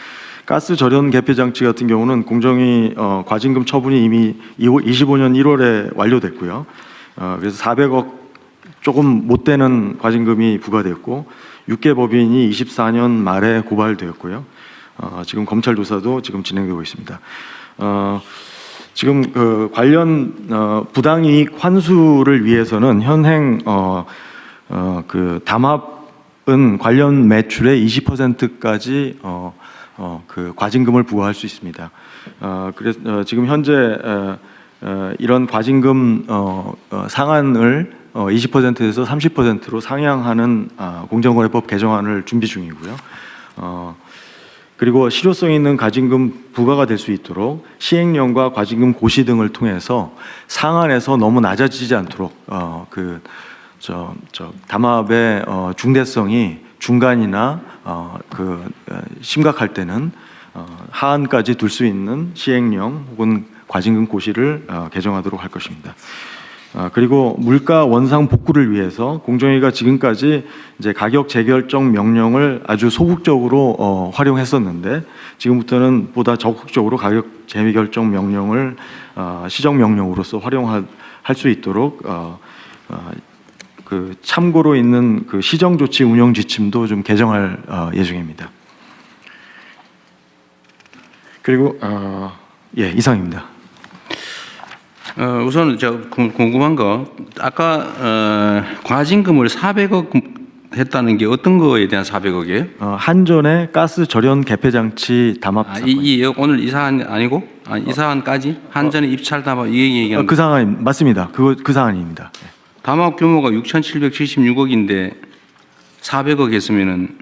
가스 절연 개폐 장치 같은 경우는 공정위 과징금 처분이 이미 25년 1월에 완료됐고요. 그래서 400억 조금 못 되는 과징금이 부과됐고 6개 법인이 24년 말에 고발되었고요. 지금 검찰 조사도 지금 진행되고 있습니다. 지금 그 관련 부당이익 환수를 위해서는 현행 그 담합은 관련 매출의 20%까지 그 과징금을 부과할 수 있습니다. 그래서 지금 현재 이런 과징금 상한을 20%에서 30%로 상향하는 공정거래법 개정안을 준비 중이고요. 그리고 실효성 있는 과징금 부과가 될 수 있도록 시행령과 과징금 고시 등을 통해서 상한에서 너무 낮아지지 않도록 담합의 중대성이 중간이나 심각할 때는 하한까지 둘 수 있는 시행령 혹은 과징금 고시를 개정하도록 할 것입니다. 그리고 물가 원상 복구를 위해서 공정위가 지금까지 이제 가격 재결정 명령을 아주 소극적으로 활용했었는데 지금부터는 보다 적극적으로 가격 재결정 명령을 시정 명령으로서 활용할 수 있도록 그 참고로 있는 그 시정 조치 운영 지침도 좀 개정할 예정입니다. 그리고 이상입니다. 우선 제가 궁금한 거 아까 과징금을 400억 했다는 게 어떤 거에 대한 400억이에요? 한전의 가스 절연 개폐 장치 담합 사건. 오늘 이 사안 아니고 이 사안까지 한전의 입찰 담합 이 얘기하는 그 사안 맞습니다. 그 사안입니다. 담합 규모가 6,776억인데 400억 했으면은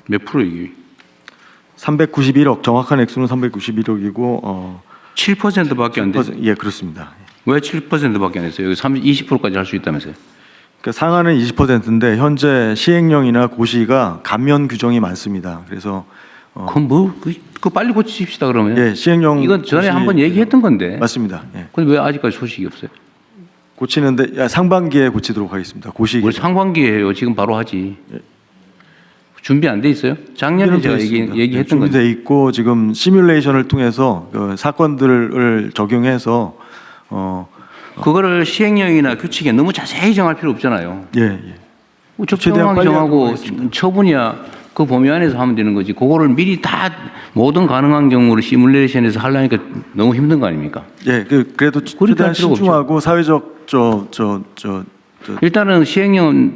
몇 프로 이게? 391억 정확한 액수는 391억이고 7%밖에 안 돼. 예, 그렇습니다. 왜 7%밖에 안 했어요? 여기 20%까지 할 수 있다면서요? 그러니까 상한은 20%인데 현재 시행령이나 고시가 감면 규정이 많습니다. 그래서 그럼 그거 빨리 고치십시다 그러면. 예, 시행령 이건 전에 한번 얘기했던 건데. 맞습니다. 예. 근데 왜 아직까지 소식이 없어요? 고치는데 상반기에 고치도록 하겠습니다. 고시. 뭘 상반기에 해요? 지금 바로 하지. 예. 준비 안 돼 있어요? 작년에 제가 얘기했던 건데. 준비돼 있고 지금 시뮬레이션을 통해서 그 사건들을 적용해서 그거를 시행령이나 규칙에 너무 자세히 정할 필요 없잖아요. 예. 적정하게 정하고 처분이야 그 범위 안에서 하면 되는 거지. 그거를 미리 다 모든 가능한 경우를 시뮬레이션에서 하려니까 너무 힘든 거 아닙니까? 예, 그래도 최대한 신중하고 사회적 일단은 시행령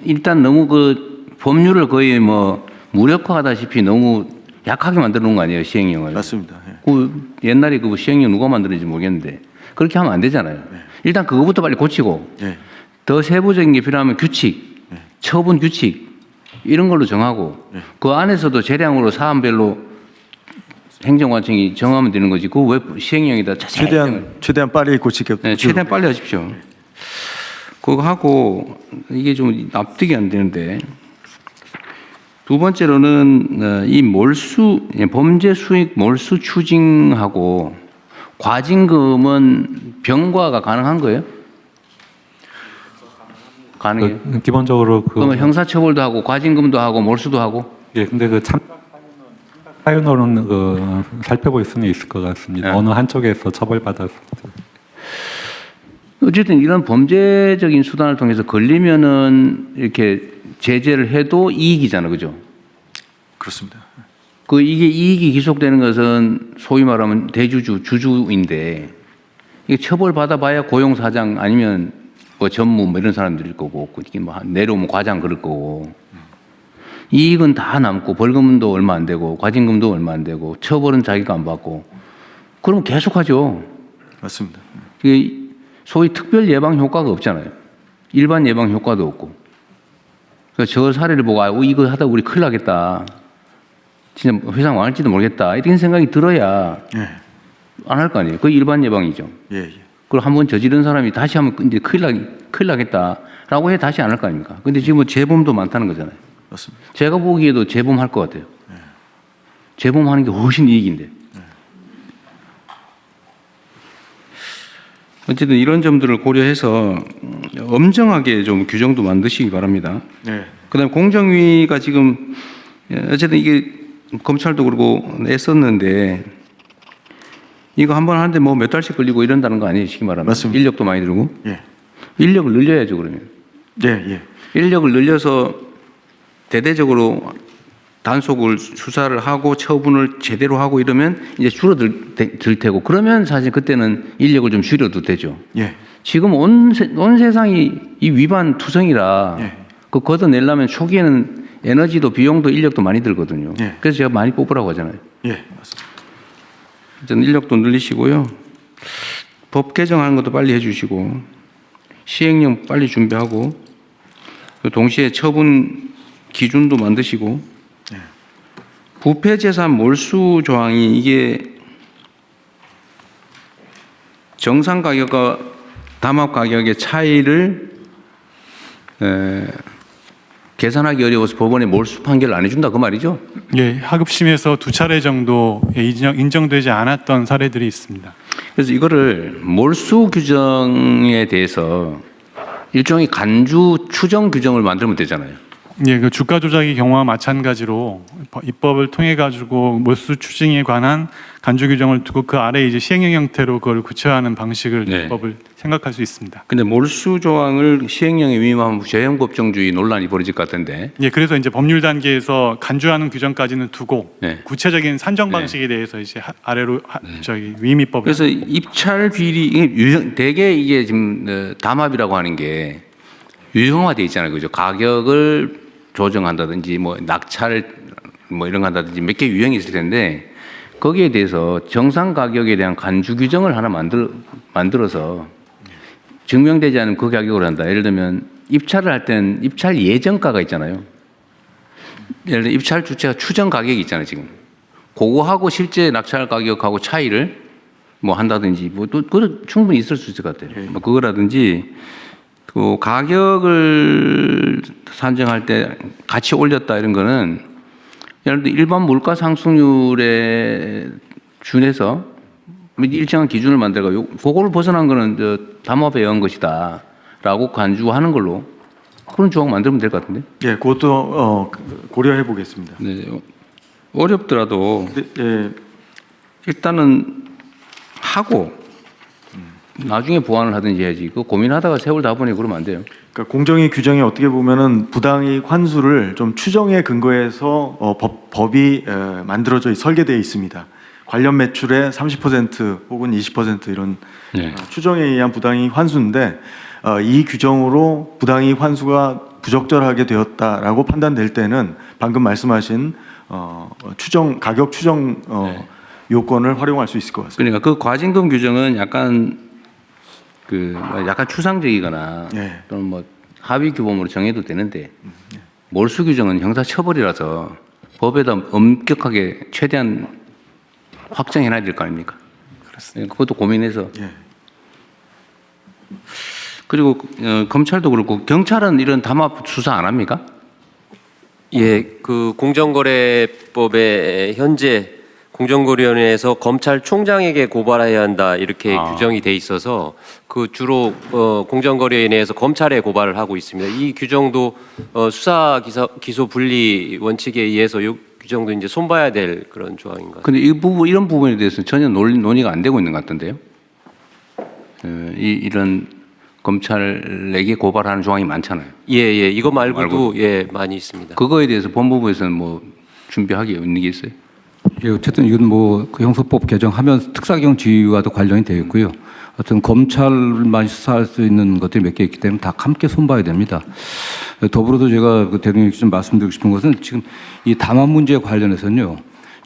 일단 너무 그 법률을 거의 뭐 무력화하다시피 너무 약하게 만들어 놓은 거 아니에요, 시행령을. 맞습니다. 예. 그 옛날에 그 시행령 누가 만들었는지 모르겠는데 그렇게 하면 안 되잖아요. 일단 그거부터 빨리 고치고 예. 더 세부적인 게 필요하면 규칙, 처분 규칙 이런 걸로 정하고 그 안에서도 재량으로 사안별로 행정관청이 정하면 되는 거지. 그거 왜 시행령에다 자세히 최대한 빨리 고치게. 네, 최대한 빨리 하십시오. 그거 하고 이게 좀 납득이 안 되는데 두 번째로는 이 범죄 수익 몰수 추징하고 과징금은 병과가 가능한 거예요? 가능해요? 기본적으로 그러면 형사처벌도 하고 과징금도 하고 몰수도 하고? 예, 근데 그 사유는 살펴볼 수는 있을 것 같습니다. 네. 어느 한쪽에서 처벌받았을 때. 어쨌든 이런 범죄적인 수단을 통해서 걸리면은 이렇게 제재를 해도 이익이잖아, 그죠? 그렇습니다. 이게 이익이 기속되는 것은 소위 말하면 주주인데 이게 처벌받아봐야 고용사장 아니면 뭐 전무 뭐 이런 사람들일 거고 이게 뭐 내려오면 과장 그럴 거고 이익은 다 남고 벌금도 얼마 안 되고 과징금도 얼마 안 되고 처벌은 자기가 안 받고 그러면 계속하죠. 맞습니다. 이게 소위 특별 예방 효과가 없잖아요. 일반 예방 효과도 없고. 그래서 저 사례를 보고 이거 하다 우리 큰일 나겠다. 진짜 회사 망할지도 모르겠다. 이런 생각이 들어야 안 할 거 아니에요. 그게 일반 예방이죠. 예. 그걸 한번 저지른 사람이 다시 하면 이제 큰일 나겠다라고 해 다시 안 할 거 아닙니까? 근데 지금 뭐 재범도 많다는 거잖아요. 맞습니다. 제가 보기에도 재범할 것 같아요. 재범하는 게 훨씬 이익인데. 어쨌든 이런 점들을 고려해서 엄정하게 좀 규정도 만드시기 바랍니다. 네. 그다음에 공정위가 지금 어쨌든 이게 검찰도 그러고 냈었는데 이거 한번 하는데 뭐 몇 달씩 걸리고 이런다는 거 아니에요, 쉽게 말하면. 맞습니다. 인력도 많이 들고. 예. 인력을 늘려야죠, 그러면. 예. 인력을 늘려서 대대적으로 단속을 수사를 하고 처분을 제대로 하고 이러면 이제 줄어들 테고 그러면 사실 그때는 인력을 좀 줄여도 되죠. 예. 지금 온 세상이 이 위반 투성이라 예. 그 걷어내려면 초기에는 에너지도 비용도 인력도 많이 들거든요. 예. 그래서 제가 많이 뽑으라고 하잖아요. 예, 맞습니다. 일단 인력도 늘리시고요. 법 개정하는 것도 빨리 해주시고 시행령 빨리 준비하고 동시에 처분 기준도 만드시고 부패재산 몰수 조항이 이게 정상 가격과 담합 가격의 차이를 계산하기 어려워서 법원에 몰수 판결을 안 해준다 그 말이죠? 예, 하급심에서 2차례 정도 인정되지 않았던 사례들이 있습니다. 그래서 이거를 몰수 규정에 대해서 일종의 간주 추정 규정을 만들면 되잖아요. 예, 그 주가 조작의 경우와 마찬가지로 입법을 통해 가지고 몰수 추징에 관한 간주 규정을 두고 그 아래 이제 시행령 형태로 그걸 구체화하는 방식을 네. 입법을 생각할 수 있습니다. 근데 몰수 조항을 시행령에 위임하면 재형법정주의 논란이 벌어질 것 같은데. 예, 그래서 이제 법률 단계에서 간주하는 규정까지는 두고 네. 구체적인 산정 방식에 대해서 이제 아래로 위임 입법을. 그래서 입찰 비리 대개 이게 지금 담합이라고 하는 게 유형화돼 있잖아요, 그죠? 가격을 조정한다든지 뭐 낙찰 뭐 이런 거 한다든지 몇 개 유형이 있을 텐데 거기에 대해서 정상 가격에 대한 간주 규정을 하나 만들어서 증명되지 않은 그 가격으로 한다. 예를 들면 입찰을 할 때는 입찰 예정가가 있잖아요. 예를 들어 입찰 주체가 추정 가격이 있잖아요, 지금. 그거하고 실제 낙찰 가격하고 차이를 뭐 한다든지 뭐 또 충분히 있을 수 있을 것 같아요. 뭐 그거라든지 그 가격을 산정할 때 같이 올렸다 이런 거는 예를 들어 일반 물가 상승률에 준해서 일정한 기준을 만들고 그거를 벗어난 거는 담합에 의한 것이다라고 간주하는 걸로 그런 조항 만들면 될 것 같은데. 예, 그것도 고려해 보겠습니다. 네, 어렵더라도 예, 일단은 하고 나중에 보완을 하든지 해야지. 그 고민하다가 세월 다 보내고 그러면 안 돼요. 그러니까 공정위 규정이 어떻게 보면은 부당이익 환수를 좀 추정에 근거해서 법이 만들어져 설계되어 있습니다. 관련 매출의 30% 혹은 20% 이런 네. 추정에 의한 부당이익 환수인데 이 규정으로 부당이익 환수가 부적절하게 되었다라고 판단될 때는 방금 말씀하신 가격 추정 네. 요건을 활용할 수 있을 것 같습니다. 그러니까 그 과징금 규정은 약간 추상적이거나 예. 또는 뭐 합의 규범으로 정해도 되는데 몰수 규정은 형사처벌이라서 법에다 엄격하게 최대한 확정해놔야 될 거 아닙니까? 그렇습니다. 그것도 고민해서. 예. 그리고 검찰도 그렇고 경찰은 이런 담합 수사 안 합니까? 예, 그 공정거래법에 현재 공정거래위원회에서 검찰총장에게 고발해야 한다 이렇게 규정이 돼 있어서 그 주로 공정거래위원회에서 검찰에 고발을 하고 있습니다. 이 규정도 수사 기소 분리 원칙에 의해서 이 규정도 이제 손봐야 될 그런 조항인 것 같습니다. 근데 이런 부분에 대해서 전혀 논의가 안 되고 있는 것 같던데요. 이런 검찰에게 고발하는 조항이 많잖아요. 예, 이거 말고도 예 많이 있습니다. 그거에 대해서 법무부에서는 뭐 준비하기 있는 게 있어요? 예, 어쨌든 이건 뭐 그 형사법 개정하면 특사경 지휘와도 관련이 되어 있고요. 어떤 검찰만 수사할 수 있는 것들이 몇 개 있기 때문에 다 함께 손봐야 됩니다. 더불어서 제가 그 대통령께 좀 말씀드리고 싶은 것은 지금 이 담합 문제에 관련해서는요.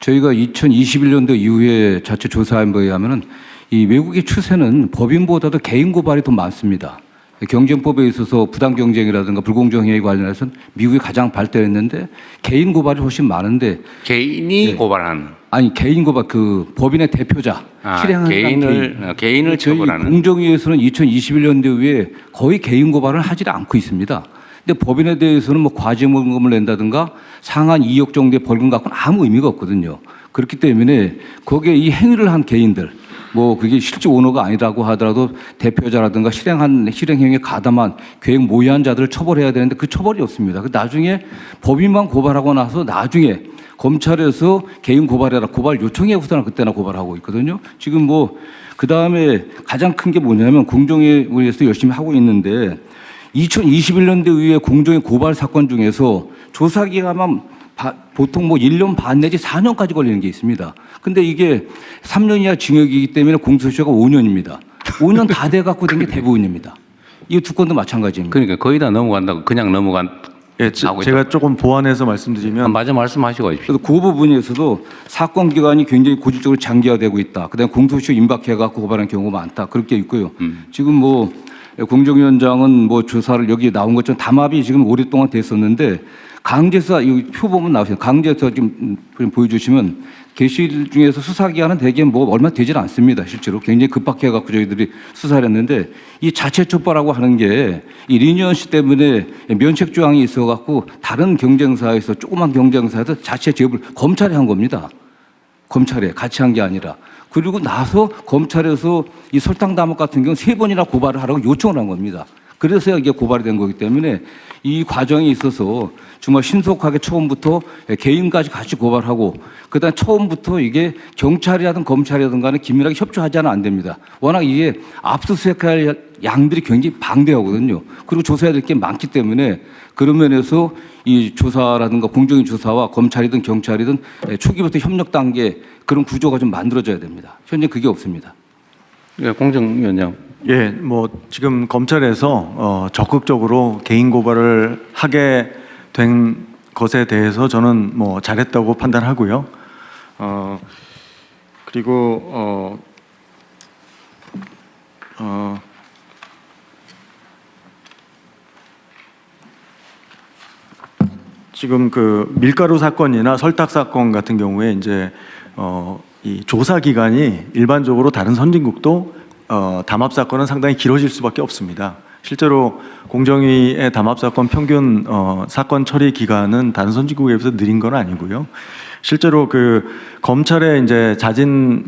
저희가 2021년도 이후에 자체 조사한 바에 의하면은 이 외국의 추세는 법인보다도 개인 고발이 더 많습니다. 경쟁법에 있어서 부당 경쟁이라든가 불공정 행위에 관련해서는 미국이 가장 발달했는데 개인 고발이 훨씬 많은데 개인이 고발하는 아니 개인 고발 그 법인의 대표자 실행하는 개인을 처벌하는 공정위에서는 2021년도 이후에 거의 개인 고발을 하지 않고 있습니다. 근데 법인에 대해서는 뭐 과징금을 낸다든가 상한 2억 정도의 벌금 갖고는 아무 의미가 없거든요. 그렇기 때문에 거기에 이 행위를 한 개인들 뭐 그게 실제 오너가 아니라고 하더라도 대표자라든가 실행행위에 가담한 계획 모의한 자들을 처벌해야 되는데 그 처벌이 없습니다. 나중에 법인만 고발하고 나서 나중에 검찰에서 개인 고발해라 고발 요청해 후서는 그때나 고발하고 있거든요. 지금 뭐 그 다음에 가장 큰 게 뭐냐면 공정위에서 열심히 하고 있는데 2021년도 이후에 공정위 고발 사건 중에서 조사 기간만 보통 뭐 1년 반 내지 4년까지 걸리는 게 있습니다. 근데 이게 3년 이하 징역이기 때문에 공소시효가 5년입니다. 5년 다 돼갖고 된 게 대부분입니다. 이 두 건도 마찬가지입니다. 그러니까 거의 다 넘어간다고 그냥 넘어간. 예, 제가 조금 보완해서 말씀드리면 맞아 말씀하시고 가십시오. 그래서 그 부분에서도 사건 기간이 굉장히 고질적으로 장기화되고 있다. 그다음에 공소시효 임박해갖고 고발한 경우가 많다. 그렇게 있고요. 지금 뭐 공정위원장은 뭐 조사를 여기 나온 것처럼 담합이 지금 오랫동안 됐었는데 강제수사 이 표 보면 나오세요. 강제수사 좀 보여주시면 게시일 중에서 수사 기간은 대개 뭐 얼마 되질 않습니다. 실제로 굉장히 급박해갖고 저희들이 수사를 했는데 이 자체 촉발하고 하는 게 이 리니언시 때문에 면책 조항이 있어갖고 다른 경쟁사에서 조그만 경쟁사에서 자체 제보를 검찰에 한 겁니다. 검찰에 같이 한 게 아니라. 그리고 나서 검찰에서 이 설탕 담합 같은 경우는 3번이나 고발을 하라고 요청을 한 겁니다. 그래서 이게 고발이 된 거기 때문에 이 과정에 있어서 정말 신속하게 처음부터 개인까지 같이 고발하고 그다음 처음부터 이게 경찰이라든 검찰이라든 간에 긴밀하게 협조하지는 안 됩니다. 워낙 이게 압수수색할 양들이 굉장히 방대하거든요. 그리고 조사해야 될 게 많기 때문에 그런 면에서 이 조사라든가 공정위 조사와 검찰이든 경찰이든 초기부터 협력 단계 그런 구조가 좀 만들어져야 됩니다. 현재 그게 없습니다. 예, 공정위원장. 예, 뭐 지금 검찰에서 적극적으로 개인 고발을 하게 된 것에 대해서 저는 뭐 잘했다고 판단하고요. 그리고 지금 그 밀가루 사건이나 설탕 사건 같은 경우에 이제 이 조사 기간이 일반적으로 다른 선진국도 담합 사건은 상당히 길어질 수밖에 없습니다. 실제로 공정위의 담합 사건 평균 사건 처리 기간은 다른 선진국에 비해서 느린 건 아니고요. 실제로 그 검찰에 이제 자진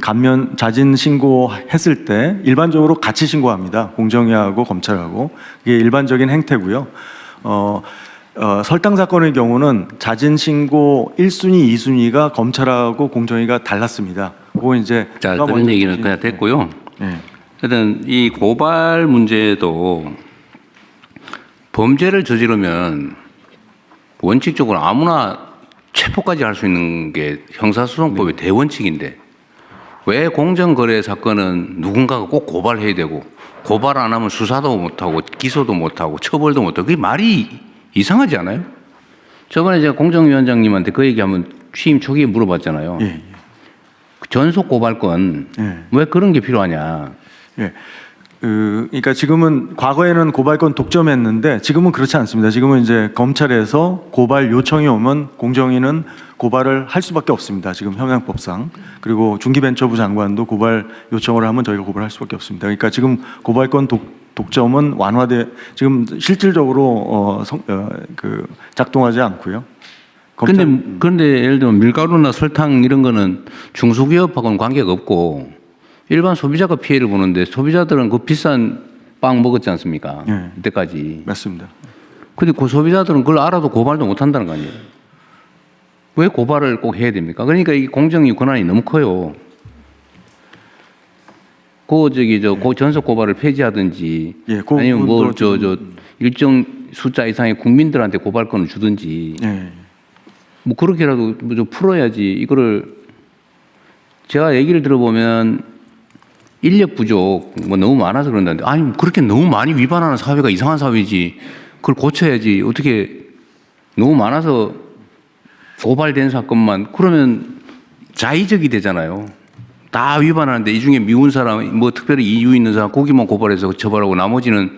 신고했을 때 일반적으로 같이 신고합니다. 공정위하고 검찰하고 이게 일반적인 행태고요. 설탕 사건의 경우는 자진 신고 1순위, 2순위가 검찰하고 공정위가 달랐습니다. 그거 이제 자, 그런 얘기는 그냥 됐고요. 네. 하여튼 이 고발 문제도 범죄를 저지르면 원칙적으로 아무나 체포까지 할 수 있는 게 형사소송법의 대원칙인데 왜 공정거래 사건은 누군가가 꼭 고발해야 되고 고발 안 하면 수사도 못하고 기소도 못하고 처벌도 못하고 그게 말이 이상하지 않아요? 저번에 제가 공정위원장님한테 그 얘기 한번 취임 초기에 물어봤잖아요. 예. 전속 고발권 왜 그런 게 필요하냐? 예. 그러니까 지금은 과거에는 고발권 독점했는데 지금은 그렇지 않습니다. 지금은 이제 검찰에서 고발 요청이 오면 공정위는 고발을 할 수밖에 없습니다. 지금 현행법상. 그리고 중기벤처부 장관도 고발 요청을 하면 저희가 고발할 수밖에 없습니다. 그러니까 지금 고발권 독점은 지금 실질적으로 작동하지 않고요. 그런데 예를 들면 밀가루나 설탕 이런 거는 중소기업하고는 관계가 없고 일반 소비자가 피해를 보는데 소비자들은 그 비싼 빵 먹었지 않습니까? 네. 이때까지. 맞습니다. 근데 그 소비자들은 그걸 알아도 고발도 못 한다는 거 아니에요? 왜 고발을 꼭 해야 됩니까? 그러니까 이 공정위 권한이 너무 커요. 그 전속 고발을 폐지하든지 아니면 뭐 일정 숫자 이상의 국민들한테 고발권을 주든지 뭐 그렇게라도 좀 풀어야지. 이거를 제가 얘기를 들어보면 인력 부족 뭐 너무 많아서 그런다는데 아니 그렇게 너무 많이 위반하는 사회가 이상한 사회지. 그걸 고쳐야지. 어떻게 너무 많아서 고발된 사건만 그러면 자의적이 되잖아요. 다 위반하는데 이 중에 미운 사람 뭐 특별히 이유 있는 사람 거기만 고발해서 처벌하고 나머지는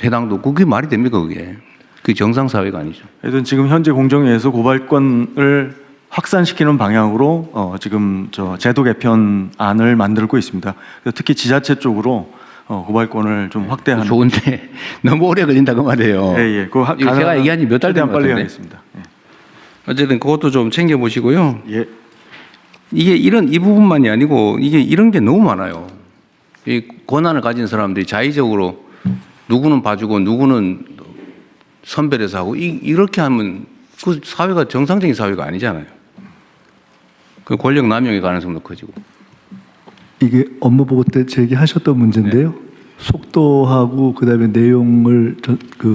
해당도 그게 말이 됩니까 그게? 그게 정상 사회가 아니죠. 하여튼 지금 현재 공정위에서 고발권을 확산시키는 방향으로 지금 제도 개편안을 만들고 있습니다. 특히 지자체 쪽으로 고발권을 좀 확대하는. 좋은데 너무 오래 걸린다 그 말이에요. 예. 제가 얘기한 지 몇 달 된 것 빨리 같은데. 하겠습니다. 예. 어쨌든 그것도 좀 챙겨 보시고요. 예. 이게 이 부분만이 아니고 이게 이런 게 너무 많아요. 이 권한을 가진 사람들이 자의적으로 누구는 봐주고 누구는 선별해서 하고 이렇게 하면 그 사회가 정상적인 사회가 아니잖아요. 그 권력 남용의 가능성도 커지고. 이게 업무보고 때 제기하셨던 문제인데요. 속도하고 그다음에 내용을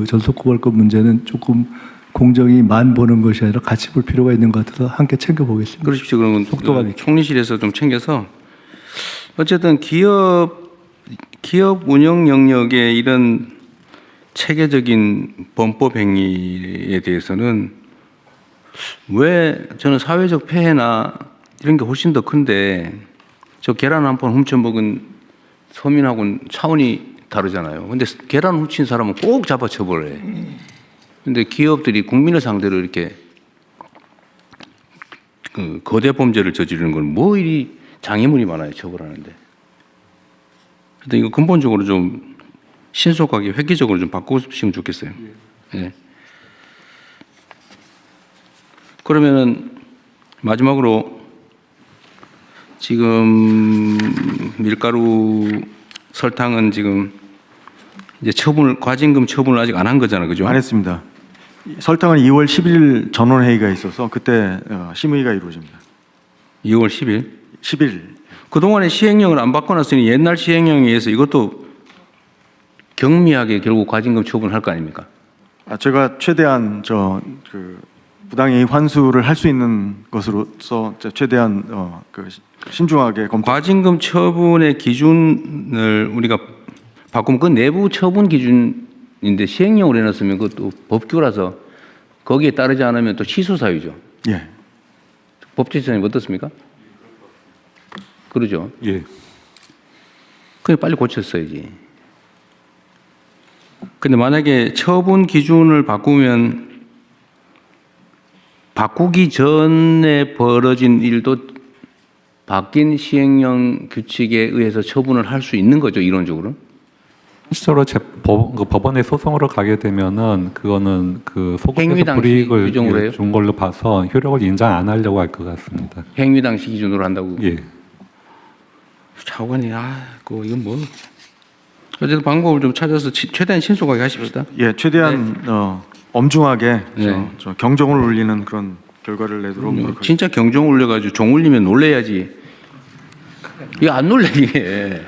전속 고발권 문제는 조금 공정이 만 보는 것이 아니라 같이 볼 필요가 있는 것 같아서 함께 챙겨보겠습니다. 그러십시오. 그러면 속도가 있게. 총리실에서 좀 챙겨서 어쨌든 기업 운영 영역에 이런 체계적인 범법 행위에 대해서는 왜 저는 사회적 폐해나 이런 게 훨씬 더 큰데 저 계란 한 판 훔쳐먹은 서민하고는 차원이 다르잖아요. 근데 계란 훔친 사람은 꼭 잡아 처벌해. 근데 기업들이 국민을 상대로 이렇게 그 거대 범죄를 저지르는 건 뭐 이리 장애물이 많아요, 처벌하는데. 근데 이거 근본적으로 좀 신속하게 획기적으로 좀 바꾸시면 좋겠어요. 예. 그러면은 마지막으로 지금 밀가루, 설탕은 지금 이제 과징금 처분을 아직 안 한 거잖아요, 그죠? 안 했습니다. 설탕은 2월 11일 전원회의가 있어서 그때 심의가 이루어집니다. 2월 10일? 10일. 그동안에 시행령을 안 바꿔놨으니 옛날 시행령에 의해서 이것도 경미하게 결국 과징금 처분할 거 아닙니까? 제가 최대한 부당행위 환수를 할 수 있는 것으로서 최대한 신중하게 검토. 과징금 처분의 기준을 우리가 바꾸면 그 내부 처분 기준인데 시행령으로 해놨으면 그것도 법규라서 거기에 따르지 않으면 또 취소 사유죠. 예. 법제처장님 어떻습니까? 그러죠. 예. 그래 빨리 고쳤어야지. 근데 만약에 처분 기준을 바꾸면 바꾸기 전에 벌어진 일도 바뀐 시행령 규칙에 의해서 처분을 할 수 있는 거죠, 이론적으로? 실제로 법원에 소송으로 가게 되면은 그거는 그 행위 소급에서 당시 불이익을 규정으로 해요? 준 걸로 봐서 효력을 인정 안 하려고 할 것 같습니다. 행위 당시 기준으로 한다고? 예. 차관이 이건 뭐 어쨌든 방법을 좀 찾아서 최대한 신속하게 하십시다. 예, 최대한 엄중하게 네. 경종을 울리는 그런 결과를 내도록 노력하겠습니다. 진짜 경종 울려가지고 종 울리면 놀래야지. 이거 안 놀래 이게.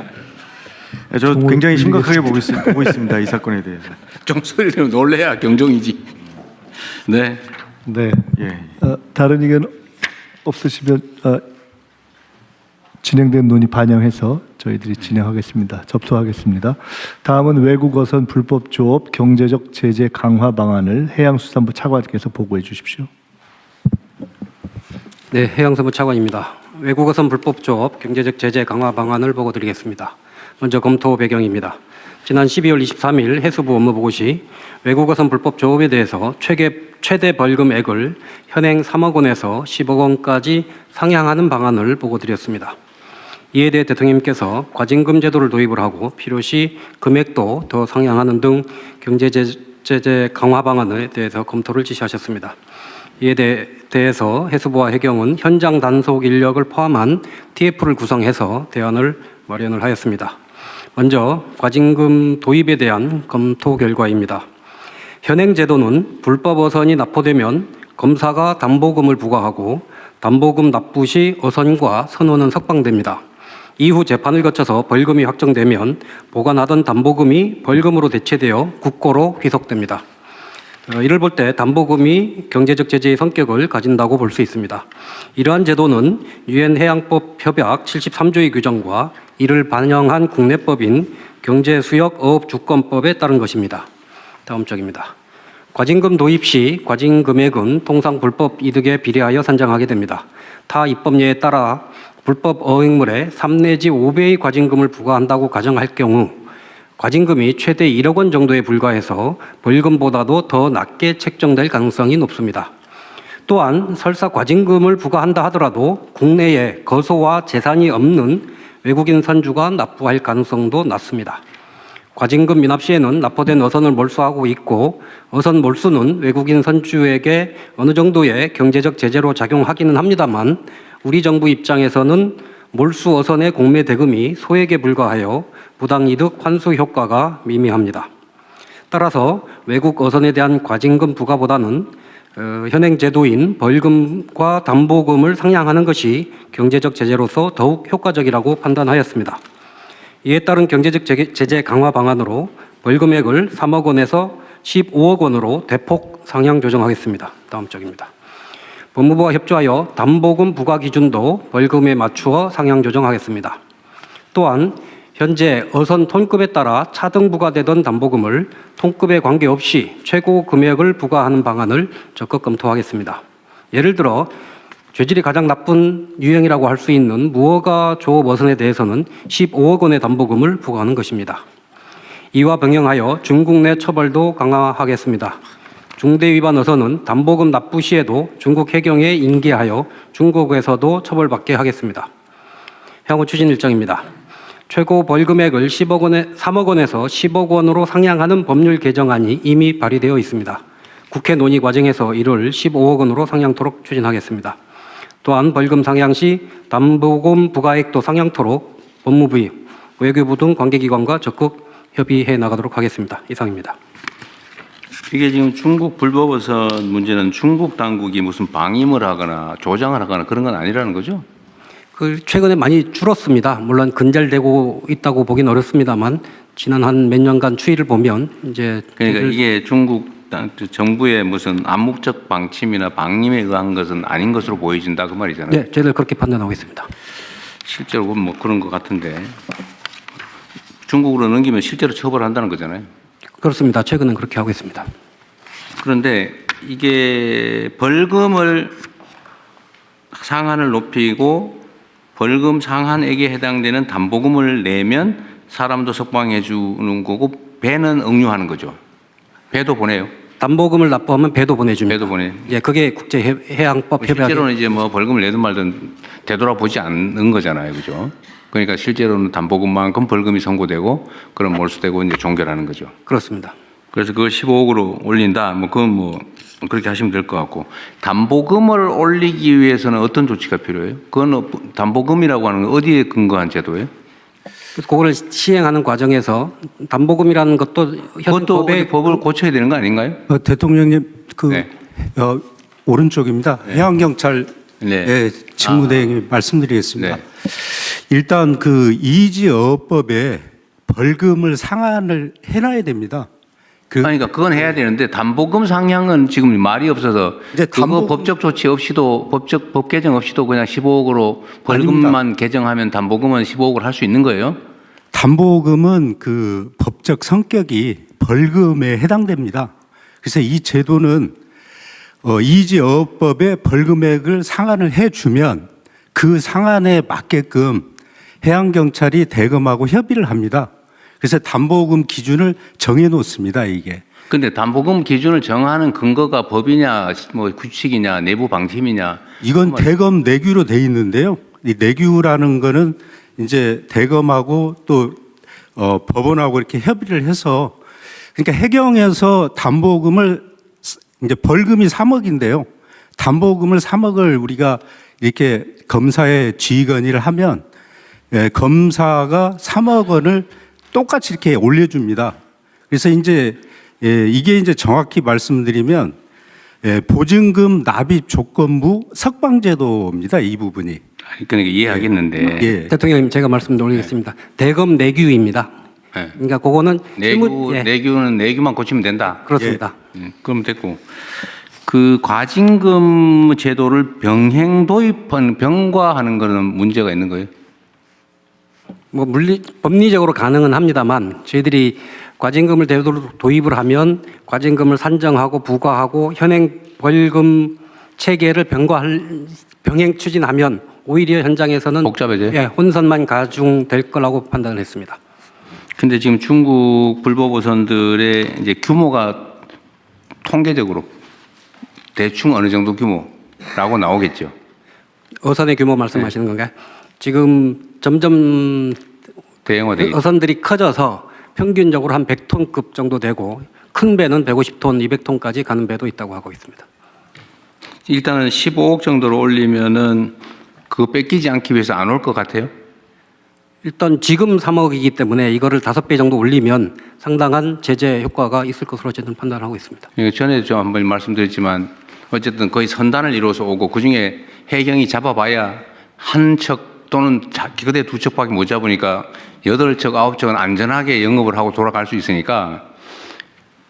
저 굉장히 심각하게 보고 있습니다. 이 사건에 대해서. 종 소리를 놀래야 경종이지. 네. 네. 예. 다른 의견 없으시면 진행된 논의 반영해서 저희들이 진행하겠습니다. 접수하겠습니다. 다음은 외국어선 불법 조업 경제적 제재 강화 방안을 해양수산부 차관께서 보고해 주십시오. 네, 해양수산부 차관입니다. 외국어선 불법 조업 경제적 제재 강화 방안을 보고드리겠습니다. 먼저 검토 배경입니다. 지난 12월 23일 해수부 업무보고 시 외국어선 불법 조업에 대해서 최대 벌금액을 현행 3억 원에서 10억 원까지 상향하는 방안을 보고드렸습니다. 이에 대해 대통령님께서 과징금 제도를 도입을 하고 필요시 금액도 더 상향하는 등 경제제재 강화 방안에 대해서 검토를 지시하셨습니다. 이에 대해서 해수부와 해경은 현장 단속 인력을 포함한 TF를 구성해서 대안을 마련을 하였습니다. 먼저 과징금 도입에 대한 검토 결과입니다. 현행 제도는 불법 어선이 납포되면 검사가 담보금을 부과하고 담보금 납부 시 어선과 선원은 석방됩니다. 이후 재판을 거쳐서 벌금이 확정되면 보관하던 담보금이 벌금으로 대체되어 국고로 귀속됩니다. 이를 볼 때 담보금이 경제적 제재의 성격을 가진다고 볼 수 있습니다. 이러한 제도는 유엔 해양법 협약 73조의 규정과 이를 반영한 국내법인 경제수역어업주권법에 따른 것입니다. 다음 쪽입니다. 과징금 도입 시 과징 금액은 통상 불법 이득에 비례하여 산정하게 됩니다. 타 입법례에 따라 불법 어획물에 3 내지 5배의 과징금을 부과한다고 가정할 경우 과징금이 최대 1억 원 정도에 불과해서 벌금보다도 더 낮게 책정될 가능성이 높습니다. 또한 설사 과징금을 부과한다 하더라도 국내에 거소와 재산이 없는 외국인 선주가 납부할 가능성도 낮습니다. 과징금 미납 시에는 납포된 어선을 몰수하고 있고 어선 몰수는 외국인 선주에게 어느 정도의 경제적 제재로 작용하기는 합니다만 우리 정부 입장에서는 몰수 어선의 공매 대금이 소액에 불과하여 부당이득 환수 효과가 미미합니다. 따라서 외국 어선에 대한 과징금 부과보다는 현행 제도인 벌금과 담보금을 상향하는 것이 경제적 제재로서 더욱 효과적이라고 판단하였습니다. 이에 따른 경제적 제재 강화 방안으로 벌금액을 3억 원에서 15억 원으로 대폭 상향 조정하겠습니다. 다음 쪽입니다. 법무부와 협조하여 담보금 부과 기준도 벌금에 맞추어 상향 조정하겠습니다. 또한 현재 어선 톤급에 따라 차등 부과되던 담보금을 톤급에 관계없이 최고 금액을 부과하는 방안을 적극 검토하겠습니다. 예를 들어 죄질이 가장 나쁜 유형이라고 할 수 있는 무허가 조업 어선에 대해서는 15억 원의 담보금을 부과하는 것입니다. 이와 병행하여 중국 내 처벌도 강화하겠습니다. 중대 위반 어선은 담보금 납부 시에도 중국 해경에 인계하여 중국에서도 처벌받게 하겠습니다. 향후 추진 일정입니다. 최고 벌금액을 3억 원에서 10억 원으로 상향하는 법률 개정안이 이미 발의되어 있습니다. 국회 논의 과정에서 이를 15억 원으로 상향토록 추진하겠습니다. 또한 벌금 상향 시 담보금 부과액도 상향토록 법무부, 외교부 등 관계기관과 적극 협의해 나가도록 하겠습니다. 이상입니다. 이게 지금 중국 불법어선 문제는 중국 당국이 무슨 방임을 하거나 조장을 하거나 그런 건 아니라는 거죠? 최근에 많이 줄었습니다. 물론 근절되고 있다고 보긴 어렵습니다만 지난 한 몇 년간 추이를 보면 이제 그러니까 이게 중국 정부의 무슨 암묵적 방침이나 방임에 의한 것은 아닌 것으로 보여진다 그 말이잖아요. 네, 저희들 그렇게 판단하고 있습니다. 실제로 뭐 그런 것 같은데 중국으로 넘기면 실제로 처벌한다는 거잖아요. 그렇습니다. 최근엔 그렇게 하고 있습니다. 그런데 이게 벌금을 상한을 높이고 벌금 상한액에 해당되는 담보금을 내면 사람도 석방해 주는 거고 배는 응유하는 거죠. 배도 보내요. 담보금을 납부하면 배도 보내줍니다. 배도 보내. 예, 그게 국제해양법 협약. 실제로는 이제 뭐 벌금을 내든 말든 되돌아보지 않는 거잖아요, 그죠? 그러니까 실제로는 담보금만큼 벌금이 선고되고 그럼 몰수되고 이제 종결하는 거죠. 그렇습니다. 그래서 그걸 15억으로 올린다. 뭐 그건 뭐 그렇게 하시면 될 것 같고 담보금을 올리기 위해서는 어떤 조치가 필요해요? 그건 담보금이라고 하는 건 어디에 근거한 제도예요? 그거를 시행하는 과정에서 담보금이라는 것도 그것도 법을 고쳐야 되는 거 아닌가요? 대통령님 네. 오른쪽입니다. 네. 해양경찰 네. 직무대행님 말씀드리겠습니다. 일단 그 이지어업법에 벌금을 상한을 해놔야 됩니다. 그러니까 그건 해야 되는데 담보금 상향은 지금 말이 없어서 그거 법적 조치 없이도 법 개정 없이도 그냥 15억으로 벌금만 아닙니다. 개정하면 담보금은 15억을 할 수 있는 거예요? 담보금은 그 법적 성격이 벌금에 해당됩니다. 그래서 이 제도는 이지어업법에 벌금액을 상한을 해주면 그 상한에 맞게끔 해양경찰이 대검하고 협의를 합니다. 그래서 담보금 기준을 정해 놓습니다, 이게. 근데 담보금 기준을 정하는 근거가 법이냐, 뭐 규칙이냐, 내부 방침이냐. 이건 대검 내규로 돼 있는데요. 이 내규라는 거는 이제 대검하고 또 법원하고 이렇게 협의를 해서 그러니까 해경에서 담보금을 이제 벌금이 3억인데요. 담보금을 3억을 우리가 이렇게 검사에 지휘건의를 하면 검사가 3억 원을 똑같이 이렇게 올려줍니다. 그래서 이제 이게 이제 정확히 말씀드리면 보증금 납입 조건부 석방제도입니다. 이 부분이. 그러니까 이해하겠는데. 대통령님 제가 말씀 올리겠습니다. 대검 내규입니다. 그러니까 그거는 내규는 내규만 고치면 된다. 그렇습니다. 그럼 됐고. 그 과징금 제도를 병과하는 거는 문제가 있는 거예요? 뭐 법리적으로 가능은 합니다만 저희들이 과징금을 도입을 하면 과징금을 산정하고 부과하고 현행 벌금 체계를 병행 추진하면 오히려 현장에서는 복잡해져요? 혼선만 가중될 거라고 판단을 했습니다. 근데 지금 중국 불법어선들의 이제 규모가 통계적으로 대충 어느 정도 규모라고 나오겠죠. 어선의 규모 말씀하시는 건가요? 지금 점점 대형화되겠죠. 어선들이 커져서 평균적으로 한 100톤급 정도 되고 큰 배는 150톤, 200톤까지 가는 배도 있다고 하고 있습니다. 일단은 15억 정도로 올리면은 그거 뺏기지 않기 위해서 안 올 것 같아요? 일단 지금 3억이기 때문에 이거를 5배 정도 올리면 상당한 제재 효과가 있을 것으로 저는 판단하고 있습니다. 전에 좀 한번 말씀드렸지만 어쨌든 거의 선단을 이루어서 오고 그중에 해경이 잡아봐야 한 척 또는 그대 두 척밖에 못 잡으니까 8척, 9척은 안전하게 영업을 하고 돌아갈 수 있으니까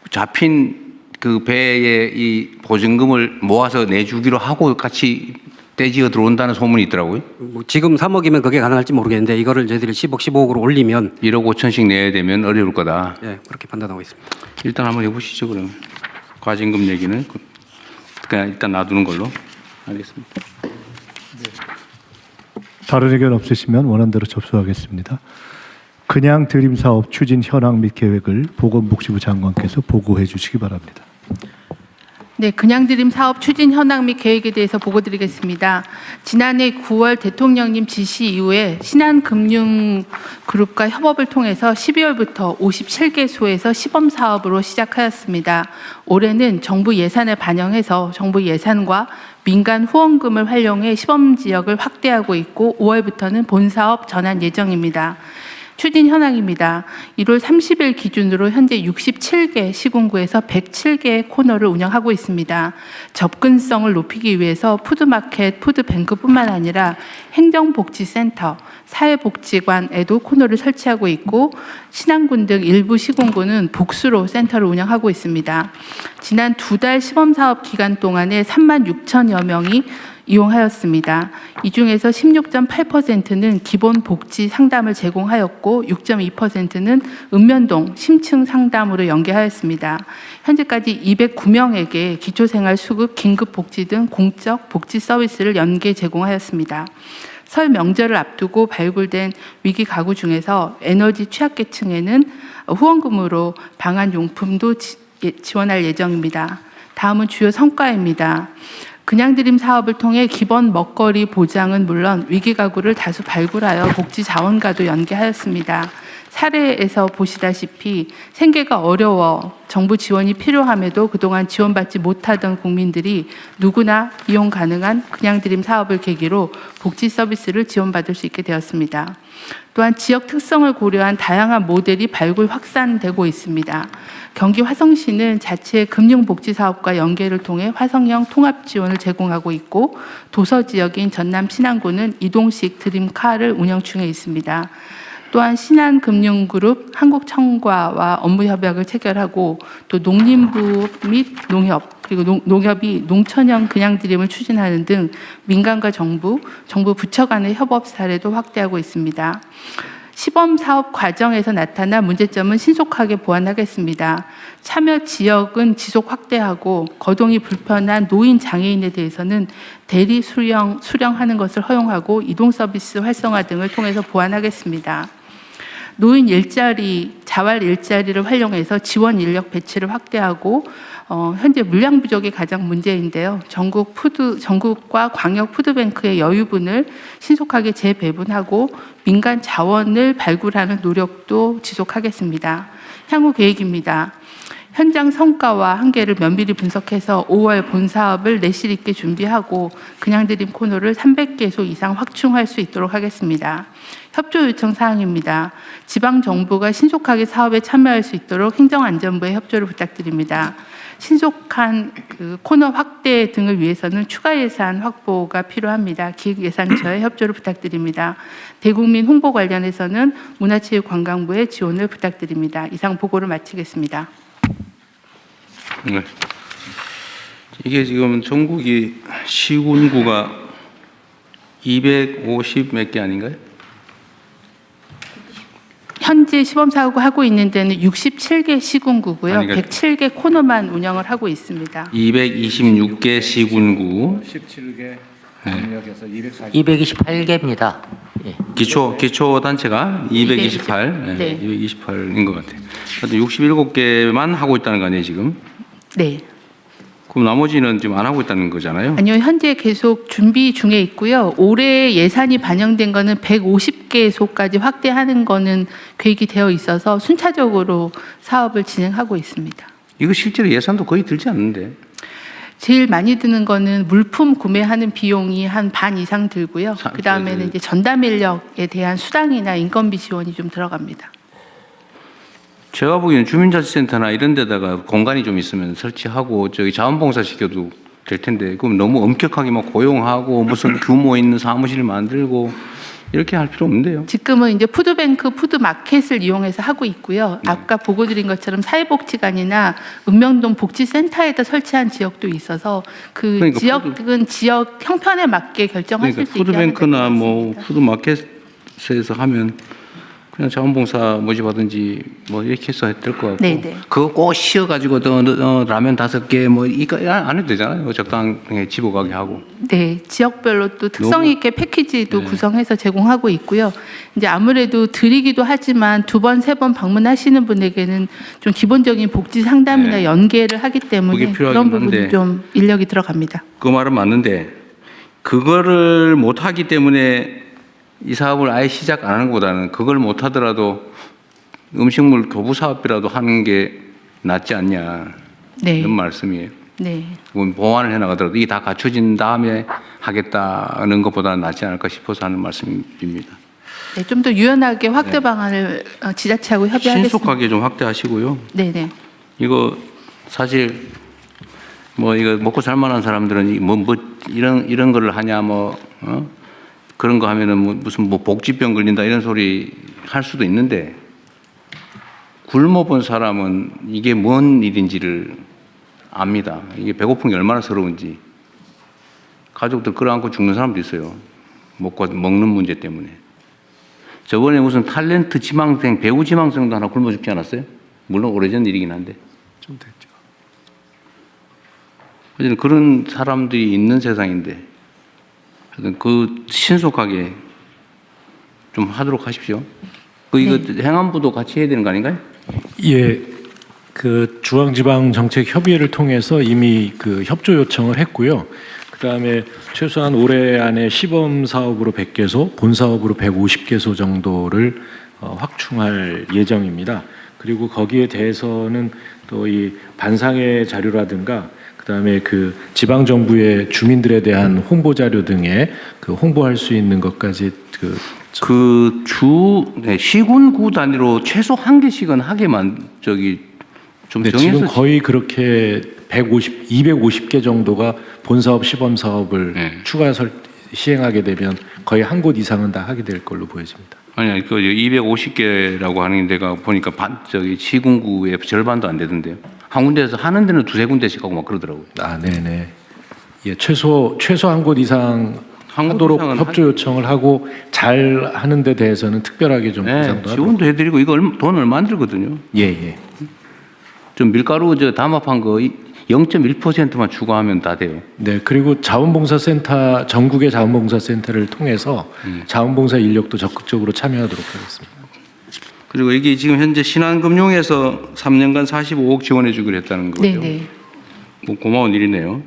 잡힌 그 배에 이 보증금을 모아서 내주기로 하고 같이 떼지어 들어온다는 소문이 있더라고요. 뭐 지금 3억이면 그게 가능할지 모르겠는데 이거를 저희들이 10억, 15억으로 올리면 1억 5천씩 내야 되면 어려울 거다. 예, 그렇게 판단하고 있습니다. 일단 한번 해보시죠 그러면. 과징금 얘기는 그냥 일단 놔두는 걸로. 알겠습니다. 다른 의견 없으시면 원안대로 접수하겠습니다. 그냥 드림 사업 추진 현황 및 계획을 보건복지부 장관께서 보고해 주시기 바랍니다. 네, 그냥 드림 사업 추진 현황 및 계획에 대해서 보고드리겠습니다. 지난해 9월 대통령님 지시 이후에 신한금융그룹과 협업을 통해서 12월부터 57개소에서 시범 사업으로 시작하였습니다. 올해는 정부 예산을 반영해서 정부 예산과 민간 후원금을 활용해 시범 지역을 확대하고 있고 5월부터는 본 사업 전환 예정입니다. 추진 현황입니다. 1월 30일 기준으로 현재 67개 시군구에서 107개의 코너를 운영하고 있습니다. 접근성을 높이기 위해서 푸드마켓, 푸드뱅크뿐만 아니라 행정복지센터, 사회복지관에도 코너를 설치하고 있고 신안군 등 일부 시군구는 복수로 센터를 운영하고 있습니다. 지난 2달 시범사업 기간 동안에 36,000여 명이 이용하였습니다. 이 중에서 16.8%는 기본 복지 상담을 제공하였고 6.2%는 읍면동 심층 상담으로 연계하였습니다. 현재까지 209명에게 기초생활수급, 긴급복지 등 공적 복지 서비스를 연계 제공하였습니다. 설 명절을 앞두고 발굴된 위기 가구 중에서 에너지 취약계층에는 후원금으로 방한용품도 지원할 예정입니다. 다음은 주요 성과입니다. 그냥 드림 사업을 통해 기본 먹거리 보장은 물론 위기 가구를 다수 발굴하여 복지 자원과도 연계하였습니다. 사례에서 보시다시피 생계가 어려워 정부 지원이 필요함에도 그동안 지원받지 못하던 국민들이 누구나 이용 가능한 그냥 드림 사업을 계기로 복지 서비스를 지원받을 수 있게 되었습니다. 또한 지역 특성을 고려한 다양한 모델이 발굴 확산되고 있습니다. 경기 화성시는 자체 금융복지사업과 연계를 통해 화성형 통합 지원을 제공하고 있고 도서 지역인 전남 신안군은 이동식 드림카를 운영 중에 있습니다. 또한 신한금융그룹 한국청과와 업무 협약을 체결하고 또 농림부 및 농협 그리고 농협이 농촌형 그냥 드림을 추진하는 등 민간과 정부 부처 간의 협업 사례도 확대하고 있습니다. 시범 사업 과정에서 나타난 문제점은 신속하게 보완하겠습니다. 참여 지역은 지속 확대하고 거동이 불편한 노인 장애인에 대해서는 대리 수령하는 것을 허용하고 이동 서비스 활성화 등을 통해서 보완하겠습니다. 노인 일자리, 자활 일자리를 활용해서 지원 인력 배치를 확대하고 현재 물량 부족이 가장 문제인데요. 전국과 광역 푸드뱅크의 여유분을 신속하게 재배분하고 민간 자원을 발굴하는 노력도 지속하겠습니다. 향후 계획입니다. 현장 성과와 한계를 면밀히 분석해서 5월 본 사업을 내실 있게 준비하고 그냥 드림 코너를 300개소 이상 확충할 수 있도록 하겠습니다. 협조 요청 사항입니다. 지방정부가 신속하게 사업에 참여할 수 있도록 행정안전부의 협조를 부탁드립니다. 신속한 코너 확대 등을 위해서는 추가 예산 확보가 필요합니다. 기획예산처의 협조를 부탁드립니다. 대국민 홍보 관련해서는 문화체육관광부의 지원을 부탁드립니다. 이상 보고를 마치겠습니다. 네. 이게 지금 전국이 시군구가 250 몇 개 아닌가요? 현재 시범사업을 하고 있는 데는 67개 시군구고요. 107개 코너만 운영을 하고 있습니다. 226개 시군구. 17개 병력에서 228개입니다. 예. 기초 단체가 228, 네. 228인 것 같아요. 67개만 하고 있다는 거 아니에요 지금? 네. 그럼 나머지는 지금 안 하고 있다는 거잖아요? 아니요, 현재 계속 준비 중에 있고요. 올해 예산이 반영된 거는 150개소까지 확대하는 거는 계획이 되어 있어서 순차적으로 사업을 진행하고 있습니다. 이거 실제로 예산도 거의 들지 않는데? 제일 많이 드는 거는 물품 구매하는 비용이 한 반 이상 들고요. 그 다음에는 이제 전담 인력에 대한 수당이나 인건비 지원이 좀 들어갑니다. 제가 보기에는 주민자치센터나 이런 데다가 공간이 좀 있으면 설치하고 저기 자원봉사 시켜도 될 텐데 그럼 너무 엄격하게 막 고용하고 무슨 규모 있는 사무실 만들고 이렇게 할 필요 없는데요. 지금은 이제 푸드뱅크, 푸드마켓을 이용해서 하고 있고요. 아까 보고 드린 것처럼 사회복지관이나 읍명동 복지센터에다 설치한 지역도 있어서 그 그러니까 지역은 지역 형편에 맞게 결정하실 그러니까 수 있게 하면 푸드뱅크나 뭐 푸드마켓에서 하면 그냥 자원봉사 모집하든지 뭐 이렇게 해서 될 것 같고 네네. 그거 꼭 씌워가지고 라면 5개 뭐 이거 안 해도 되잖아요. 적당히 집어가게 하고. 네, 지역별로 또 특성 있게 패키지도 구성해서 제공하고 있고요. 이제 아무래도 드리기도 하지만 2번, 3번 방문하시는 분에게는 좀 기본적인 복지 상담이나 연계를 하기 때문에 그게 필요하긴 그런 부분이 한데. 좀 인력이 들어갑니다. 그 말은 맞는데 그거를 못 하기 때문에 이 사업을 아예 시작 안 하는 것보다는 그걸 못 하더라도 음식물 교부 사업이라도 하는 게 낫지 않냐 네. 이런 말씀이에요. 네. 보완을 해나가더라도 이게 다 갖춰진 다음에 하겠다는 것보다는 낫지 않을까 싶어서 하는 말씀입니다. 네, 좀 더 유연하게 확대 방안을 지자체하고 협의하겠습니다. 신속하게 좀 확대하시고요. 네네. 이거 사실 뭐 이거 먹고 살만한 사람들은 뭐 이런 거를 하냐 그런 거 하면은 무슨 복지병 걸린다 이런 소리 할 수도 있는데 굶어본 사람은 이게 뭔 일인지를 압니다. 이게 배고픈 게 얼마나 서러운지. 가족들 끌어안고 죽는 사람도 있어요. 먹는 문제 때문에. 저번에 무슨 탤런트 지망생, 배우 지망생도 하나 굶어 죽지 않았어요? 물론 오래전 일이긴 한데. 좀 됐죠. 어쨌든 그런 사람들이 있는 세상인데 하여튼 그 신속하게 좀 하도록 하십시오. 이거 행안부도 같이 해야 되는 거 아닌가요? 예, 그 중앙지방정책협의회를 통해서 이미 그 협조 요청을 했고요. 그다음에 최소한 올해 안에 시범 사업으로 100개소, 본 사업으로 150개소 정도를 확충할 예정입니다. 그리고 거기에 대해서는 또 이 반상회 자료라든가 그다음에 그 지방 정부의 주민들에 대한 홍보 자료 등에 그 홍보할 수 있는 것까지 시군구 단위로 최소 1개씩은 하게만 좀 정해서 지금 거의 그렇게 250개 정도가 본 사업, 시범 사업을 추가 시행하게 되면 거의 한 곳 이상은 다 하게 될 걸로 보여집니다. 아니, 그 250개라고 하는 데가 보니까 시군구의 절반도 안 되던데요. 한 군데에서 하는 데는 2-3군데씩 하고 막 그러더라고요. 아, 네네. 예, 최소 한 곳 이상 하도록 협조 요청을 하고 잘 하는 데 대해서는 특별하게 좀 보상도 지원도 해드리고 이거 돈 얼마 안 들거든요. 예. 좀 밀가루 담합한 거 0.1%만 추가하면 다 돼요. 네, 그리고 자원봉사센터, 전국의 자원봉사센터를 통해서 자원봉사 인력도 적극적으로 참여하도록 하겠습니다. 그리고 이게 지금 현재 신한금융에서 3년간 45억 지원해 주기로 했다는 거죠. 네네. 뭐 고마운 일이네요.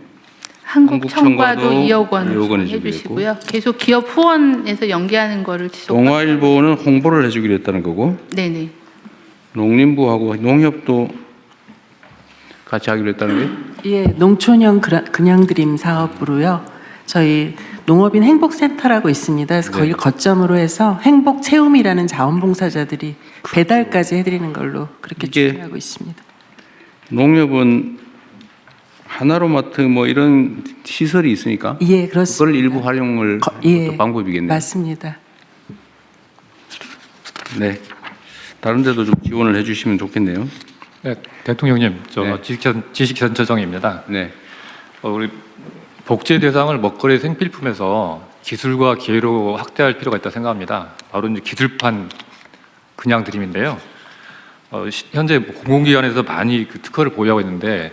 한국청과도 2억 원 2억 원 해주시고요. 계속 기업 후원에서 연계하는 거를 지속. 동아일보는 홍보를 해주기로 했다는 거고. 네네. 농림부하고 농협도 같이 하기로 했다는 거예요? 예, 농촌형 그냥드림 사업으로요. 저희 농업인 행복센터라고 있습니다. 그래서 거기를 거점으로 해서 행복 체험이라는 자원봉사자들이 배달까지 해드리는 걸로 그렇게 준비하고 있습니다. 농협은 하나로마트 뭐 이런 시설이 있으니까 예, 그렇습니다. 그걸 일부 활용을 또 방법이겠네요. 맞습니다. 네, 다른 데도 좀 지원을 해주시면 좋겠네요. 네, 대통령님, 지식전처정입니다. 네. 우리 복제 대상을 먹거리 생필품에서 기술과 기회로 확대할 필요가 있다고 생각합니다. 바로 이제 기술판 그냥 드림인데요. 현재 공공기관에서 많이 그 특허를 보유하고 있는데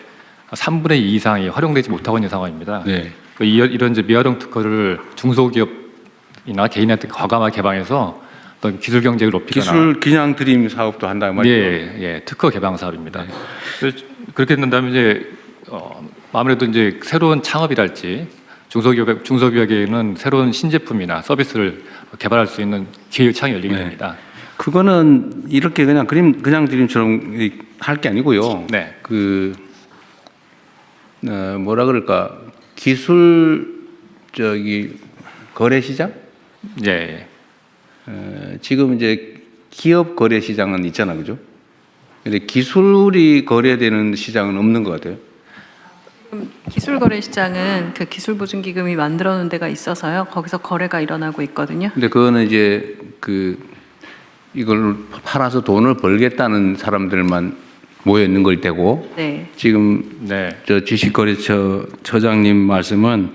3분의 2 이상이 활용되지 못하고 있는 상황입니다. 네. 이런 이제 미활용 특허를 중소기업이나 개인한테 과감하게 개방해서 어떤 기술 경쟁을 높이거나 기술 그냥 드림 사업도 한다는 말이죠. 예, 특허 개방 사업입니다. 그렇게 된다면 이제 아무래도 이제 새로운 창업이랄지 중소기업에는 새로운 신제품이나 서비스를 개발할 수 있는 기회 창이 열리게 됩니다. 그거는 이렇게 그냥 드림처럼 할 게 아니고요. 네. 뭐라 그럴까 기술 거래 시장? 예. 지금 이제 기업 거래 시장은 있잖아, 그죠? 근데 기술이 거래되는 시장은 없는 것 같아요. 기술거래시장은 그 기술보증기금이 만들어 놓은 데가 있어서요. 거기서 거래가 일어나고 있거든요. 근데 그거는 이제 이걸 팔아서 돈을 벌겠다는 사람들만 모여 있는 걸 테고 네. 지금 저 주식거래처 처장님 말씀은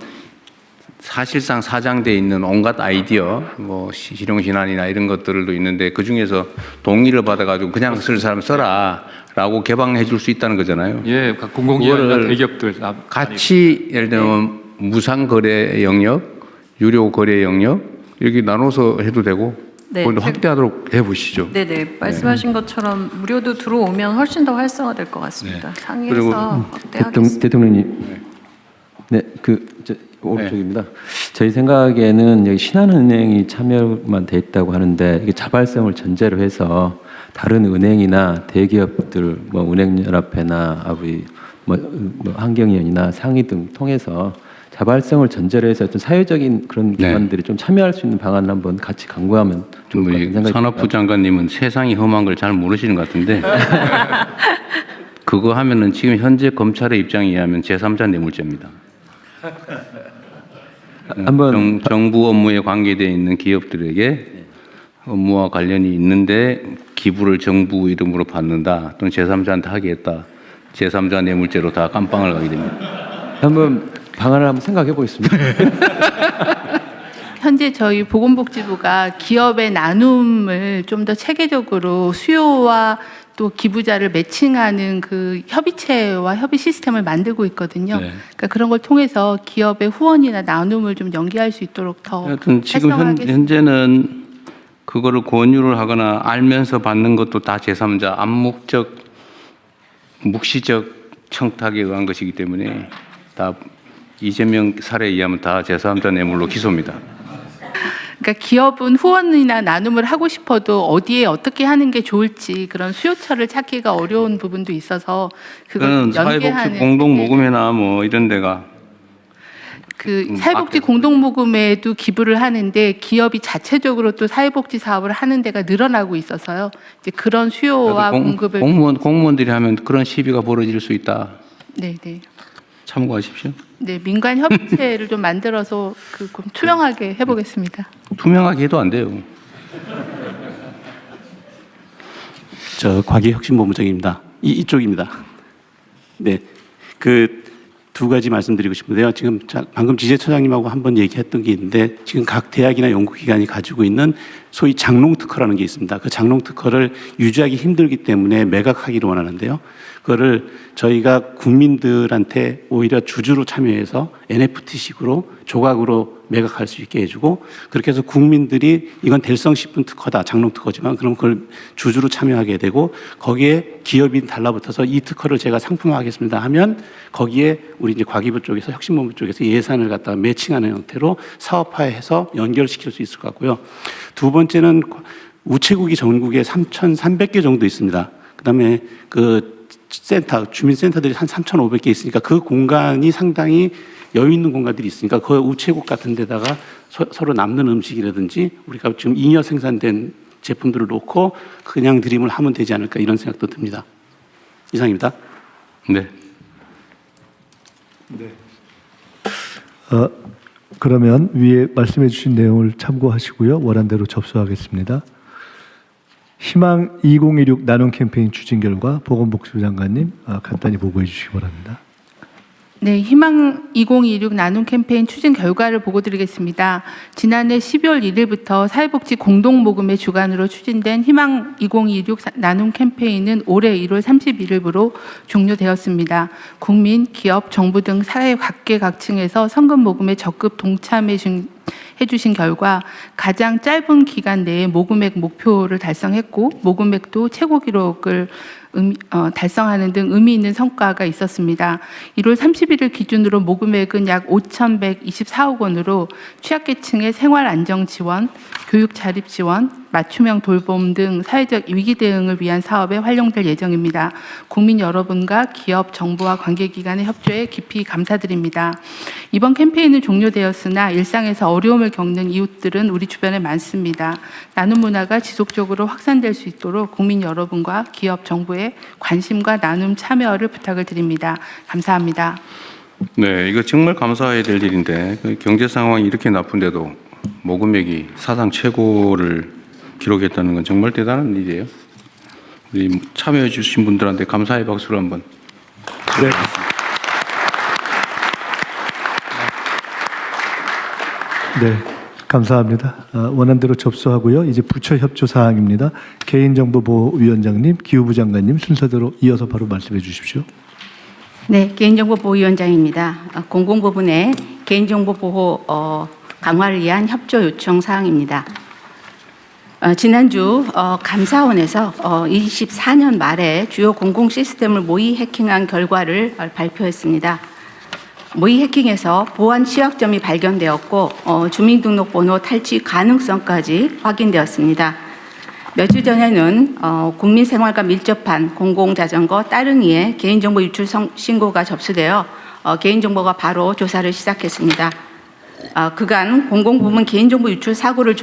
사실상 사장돼 있는 온갖 아이디어, 뭐 실용신안이나 이런 것들도 있는데 그 중에서 동의를 받아가지고 그냥 쓸 사람 써라라고 개방해 줄 수 있다는 거잖아요. 예, 공공기관이나 대기업들 같이 예를 들면 무상 거래 영역, 유료 거래 영역 이렇게 나눠서 해도 되고 네, 그걸 확대하도록 해보시죠. 네네. 말씀하신 것처럼 무료도 들어오면 훨씬 더 활성화될 것 같습니다. 상위에서 확대하겠습니다. 대통령님, 오른쪽입니다. 저희 생각에는 여기 신한은행이 참여만 돼 있다고 하는데 이게 자발성을 전제로 해서 다른 은행이나 대기업들, 뭐 은행연합회나 환경위원이나 상위 등 통해서 자발성을 전제로 해서 좀 사회적인 그런 기관들이 좀 참여할 수 있는 방안을 한번 같이 강구하면 좋을 것 같은 생각이 듭니다. 산업부 장관님은 세상이 험한 걸 잘 모르시는 것 같은데 그거 하면은 지금 현재 검찰의 입장에 의하면 제3자 뇌물죄입니다. 한번 정부 업무에 관계되어 있는 기업들에게 업무와 관련이 있는데 기부를 정부 이름으로 받는다 또는 제3자한테 하겠다. 제3자 뇌물죄로 다 깜빵을 가게 됩니다. 한번 방안을 한번 생각해 보겠습니다. 현재 저희 보건복지부가 기업의 나눔을 좀 더 체계적으로 수요와 또 기부자를 매칭하는 그 협의체와 협의 시스템을 만들고 있거든요. 그러니까 그런 걸 통해서 기업의 후원이나 나눔을 좀 연계할 수 있도록 더 하여튼 지금 활성화하겠습니다. 현재는 그거를 권유를 하거나 알면서 받는 것도 다 제3자 암묵적 묵시적 청탁에 의한 것이기 때문에 다 이재명 사례에 의하면 다 제3자 뇌물로 기소입니다. 그러니까 기업은 후원이나 나눔을 하고 싶어도 어디에 어떻게 하는 게 좋을지 그런 수요처를 찾기가 어려운 부분도 있어서 그걸 사회복지 연계하는 공동 모금회나 뭐 이런 데가 그 사회복지 공동 모금에도 기부를 하는데 기업이 자체적으로 또 사회복지 사업을 하는 데가 늘어나고 있어서요. 이제 그런 수요와 공급을 공무원들이 하면 그런 시비가 벌어질 수 있다. 네. 참고하십시오. 네, 민간 협의체를 좀 만들어서 좀 투명하게 해보겠습니다. 투명하게 해도 안 돼요. 과기혁신본부장입니다. 이쪽입니다. 네, 두 가지 말씀드리고 싶은데요. 지금 방금 지재처장님하고 한번 얘기했던 게 있는데 지금 각 대학이나 연구기관이 가지고 있는 소위 장롱 특허라는 게 있습니다. 그 장롱 특허를 유지하기 힘들기 때문에 매각하기를 원하는데요. 그거를 저희가 국민들한테 오히려 주주로 참여해서 NFT식으로 조각으로 매각할 수 있게 해주고 그렇게 해서 국민들이 이건 될성 싶은 특허다, 장롱 특허지만 그럼 그걸 주주로 참여하게 되고 거기에 기업이 달라붙어서 이 특허를 제가 상품화하겠습니다 하면 거기에 우리 이제 과기부 쪽에서 혁신본부 쪽에서 예산을 갖다가 매칭하는 형태로 사업화해서 연결시킬 수 있을 것 같고요. 두 번째는 우체국이 전국에 3,300개 정도 있습니다. 그다음에 주민센터들이 한 3,500개 있으니까 그 공간이 상당히 여유 있는 공간들이 있으니까 그 우체국 같은 데다가 서로 남는 음식이라든지 우리가 지금 잉여 생산된 제품들을 놓고 그냥 드림을 하면 되지 않을까 이런 생각도 듭니다. 이상입니다. 네. 그러면 위에 말씀해 주신 내용을 참고하시고요. 원안대로 접수하겠습니다. 희망 2016 나눔 캠페인 추진 결과 보건복지부 장관님 간단히 보고해 주시기 바랍니다. 네, 희망 2026 나눔 캠페인 추진 결과를 보고 드리겠습니다. 지난해 12월 1일부터 사회복지 공동모금의 주관으로 추진된 희망 2026 나눔 캠페인은 올해 1월 31일부로 종료되었습니다. 국민, 기업, 정부 등 사회 각계각층에서 성금 모금에 적극 동참해 주신 결과 가장 짧은 기간 내에 모금액 목표를 달성했고 모금액도 최고 기록을 달성하는 등 의미 있는 성과가 있었습니다. 1월 31일 기준으로 모금액은 약 5,124억 원으로 취약계층의 생활 안정 지원, 교육 자립 지원, 맞춤형 돌봄 등 사회적 위기 대응을 위한 사업에 활용될 예정입니다. 국민 여러분과 기업, 정부와 관계기관의 협조에 깊이 감사드립니다. 이번 캠페인은 종료되었으나 일상에서 어려움을 겪는 이웃들은 우리 주변에 많습니다. 나눔 문화가 지속적으로 확산될 수 있도록 국민 여러분과 기업, 정부의 관심과 나눔 참여를 부탁을 드립니다. 감사합니다. 네, 이거 정말 감사해야 될 일인데 그 경제 상황이 이렇게 나쁜데도 모금액이 사상 최고를 기록했다는 건 정말 대단한 일이에요. 우리 참여해 주신 분들한테 감사의 박수를 한번. 네. 네, 감사합니다. 원안대로 접수하고요. 이제 부처 협조 사항입니다. 개인정보보호위원장님, 기후부 장관님 순서대로 이어서 바로 말씀해 주십시오. 네, 개인정보보호위원장입니다. 공공부문의 개인정보 보호 강화를 위한 협조 요청 사항입니다. 지난주 감사원에서 24년 말에 주요 공공 시스템을 모의 해킹한 결과를 발표했습니다. 모의 해킹에서 보안 취약점이 발견되었고 주민등록번호 탈취 가능성까지 확인되었습니다. 며칠 전에는 국민생활과 밀접한 공공자전거 따릉이의 개인정보 유출 신고가 접수되어 개인정보가 바로 조사를 시작했습니다. 그간 공공부문 개인정보 유출 사고를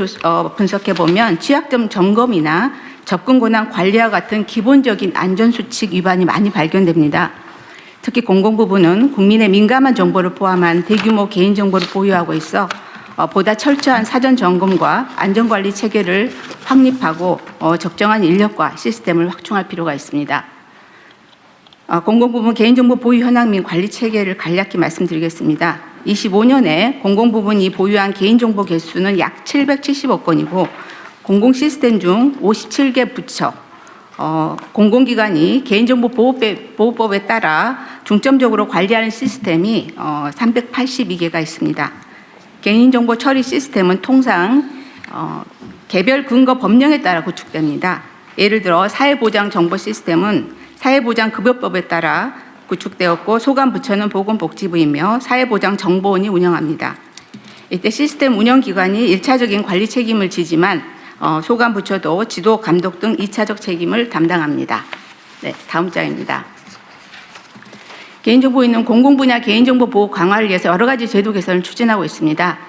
분석해보면 취약점 점검이나 접근 권한 관리와 같은 기본적인 안전수칙 위반이 많이 발견됩니다. 특히 공공부문은 국민의 민감한 정보를 포함한 대규모 개인정보를 보유하고 있어 보다 철저한 사전 점검과 안전관리 체계를 확립하고 적정한 인력과 시스템을 확충할 필요가 있습니다. 공공부문 개인정보 보유 현황 및 관리 체계를 간략히 말씀드리겠습니다. 25년에 공공부문이 보유한 개인정보 개수는 약 770억 건이고 공공 시스템 중 57개 부처, 공공기관이 개인정보 보호법에 따라 중점적으로 관리하는 시스템이 382개가 있습니다. 개인정보 처리 시스템은 통상 개별 근거 법령에 따라 구축됩니다. 예를 들어 사회보장 정보 시스템은 사회보장급여법에 따라 구축되었고 소관부처는 보건복지부이며 사회보장정보원이 운영합니다. 이때 시스템 운영기관이 1차적인 관리 책임을 지지만 소관부처도 지도, 감독 등 2차적 책임을 담당합니다. 네, 다음 장입니다. 개인정보 있는 공공분야 개인정보 보호 강화를 위해서 여러 가지 제도 개선을 추진하고 있습니다.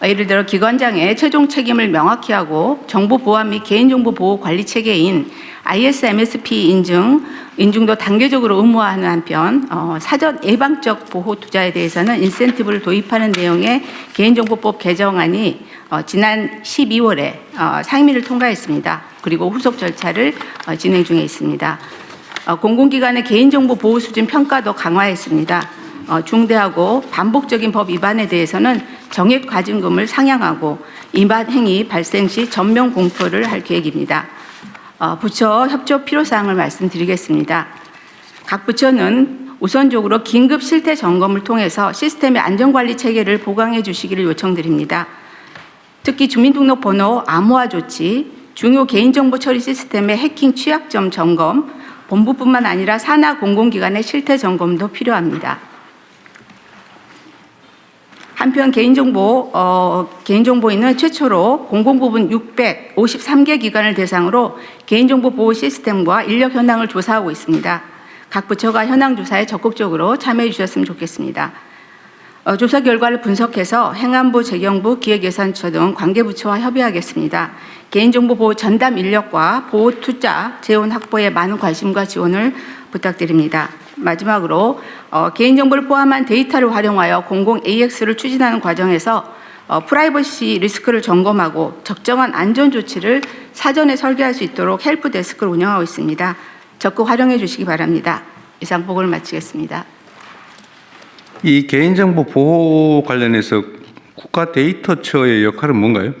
예를 들어 기관장의 최종 책임을 명확히 하고 정보 보안 및 개인정보 보호 관리 체계인 ISMSP 인증도 단계적으로 의무화하는 한편 사전 예방적 보호 투자에 대해서는 인센티브를 도입하는 내용의 개인정보법 개정안이 지난 12월에 상임위를 통과했습니다. 그리고 후속 절차를 진행 중에 있습니다. 공공기관의 개인정보 보호 수준 평가도 강화했습니다. 중대하고 반복적인 법 위반에 대해서는 정액 과징금을 상향하고 위반 행위 발생 시 전면 공표를 할 계획입니다. 부처 협조 필요사항을 말씀드리겠습니다. 각 부처는 우선적으로 긴급 실태 점검을 통해서 시스템의 안전관리 체계를 보강해 주시기를 요청드립니다. 특히 주민등록번호 암호화 조치, 중요 개인정보 처리 시스템의 해킹 취약점 점검, 본부뿐만 아니라 산하 공공기관의 실태 점검도 필요합니다. 한편 개인정보인은 최초로 공공부문 653개 기관을 대상으로 개인정보 보호 시스템과 인력 현황을 조사하고 있습니다. 각 부처가 현황 조사에 적극적으로 참여해 주셨으면 좋겠습니다. 조사 결과를 분석해서 행안부, 재경부, 기획예산처 등 관계부처와 협의하겠습니다. 개인정보 보호 전담 인력과 보호 투자, 재원 확보에 많은 관심과 지원을 부탁드립니다. 마지막으로 개인정보를 포함한 데이터를 활용하여 공공 AX를 추진하는 과정에서 프라이버시 리스크를 점검하고 적정한 안전 조치를 사전에 설계할 수 있도록 헬프 데스크를 운영하고 있습니다. 적극 활용해 주시기 바랍니다. 이상 보고를 마치겠습니다. 이 개인정보 보호 관련해서 국가 데이터처의 역할은 뭔가요?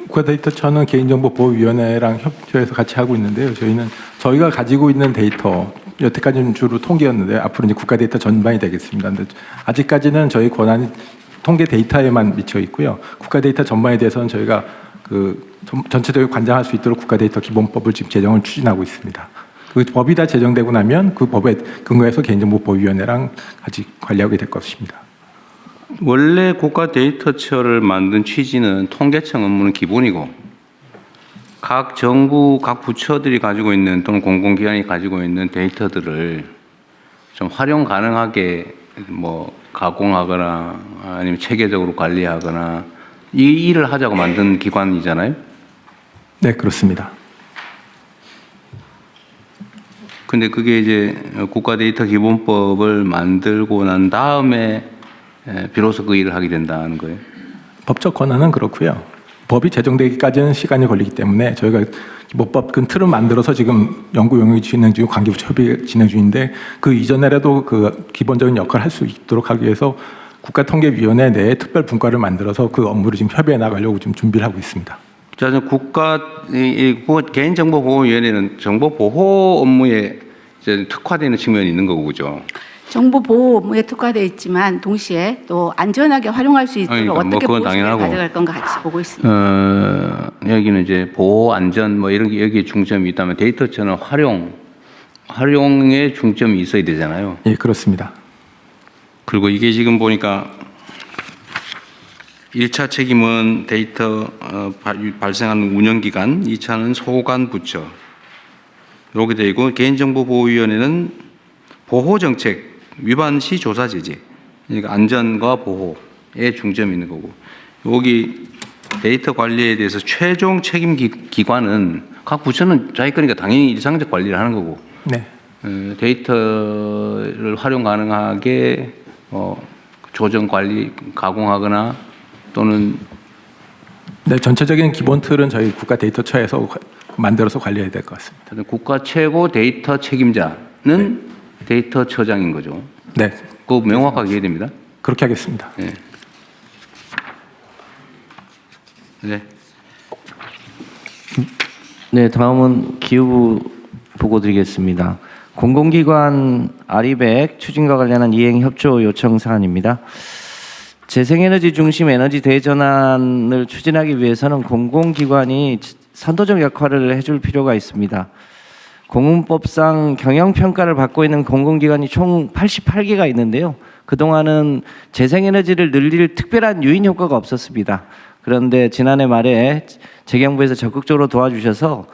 국가데이터처는 개인정보보호위원회랑 협조해서 같이 하고 있는데요. 저희가 가지고 있는 데이터, 여태까지는 주로 통계였는데 앞으로 이제 국가데이터 전반이 되겠습니다. 근데 아직까지는 저희 권한이 통계 데이터에만 미쳐 있고요. 국가데이터 전반에 대해서는 저희가 전체적으로 관장할 수 있도록 국가데이터 기본법을 지금 제정을 추진하고 있습니다. 그 법이 다 제정되고 나면 그 법에 근거해서 개인정보보호위원회랑 같이 관리하게 될 것입니다. 원래 국가 데이터처를 만든 취지는 통계청 업무는 기본이고 각 정부, 각 부처들이 가지고 있는 또는 공공기관이 가지고 있는 데이터들을 좀 활용 가능하게 가공하거나 아니면 체계적으로 관리하거나 이 일을 하자고 만든 기관이잖아요. 네, 그렇습니다. 근데 그게 이제 국가 데이터 기본법을 만들고 난 다음에 비로소 그 일을 하게 된다는 거예요. 법적 권한은 그렇고요. 법이 제정되기까지는 시간이 걸리기 때문에 저희가 기본법 그 틀을 만들어서 지금 연구 용역이 진행 중, 관계부처 협의 진행 중인데 그 이전에라도 그 기본적인 역할을 할 수 있도록 하기 위해서 국가통계위원회 내에 특별 분과를 만들어서 그 업무를 지금 협의해 나가려고 좀 준비를 하고 있습니다. 자, 개인정보보호위원회는 정보보호 업무에 이제 특화되는 측면이 있는 거고, 그죠? 정보 보호 업무에 특화되어 있지만 동시에 또 안전하게 활용할 수 있도록 그러니까 어떻게 그건 보호책을 당연하고. 가져갈 건가 같이 보고 있습니다. 여기는 이제 보호, 안전 뭐 이런 게 여기에 중점이 있다면 데이터처는 활용에 중점이 있어야 되잖아요. 예, 그렇습니다. 그리고 이게 지금 보니까 1차 책임은 데이터 발생하는 운영기관, 2차는 소관 부처. 이렇게 되어 있고 개인정보보호위원회는 보호정책 위반 시 조사 제재. 그러니까 안전과 보호에 중점이 있는 거고. 여기 데이터 관리에 대해서 최종 책임 기관은 각 부처는 자기 거니까 당연히 일상적 관리를 하는 거고. 네. 데이터를 활용 가능하게 조정 관리 가공하거나 또는 네, 전체적인 기본 틀은 저희 국가 데이터처에서 만들어서 관리해야 될 것 같습니다. 국가 최고 데이터 책임자는 데이터처장인 거죠. 네. 그거 명확하게 해야 됩니다. 그렇게 하겠습니다. 네. 네. 네, 다음은 기후부 보고 드리겠습니다. 공공기관 아리백 추진과 관련한 이행 협조 요청 사안입니다. 재생에너지 중심 에너지 대전환을 추진하기 위해서는 공공기관이 선도적 역할을 해줄 필요가 있습니다. 공문법상 경영평가를 받고 있는 공공기관이 총 88개가 있는데요. 그동안은 재생에너지를 늘릴 특별한 유인 효과가 없었습니다. 그런데 지난해 말에 재경부에서 적극적으로 도와주셔서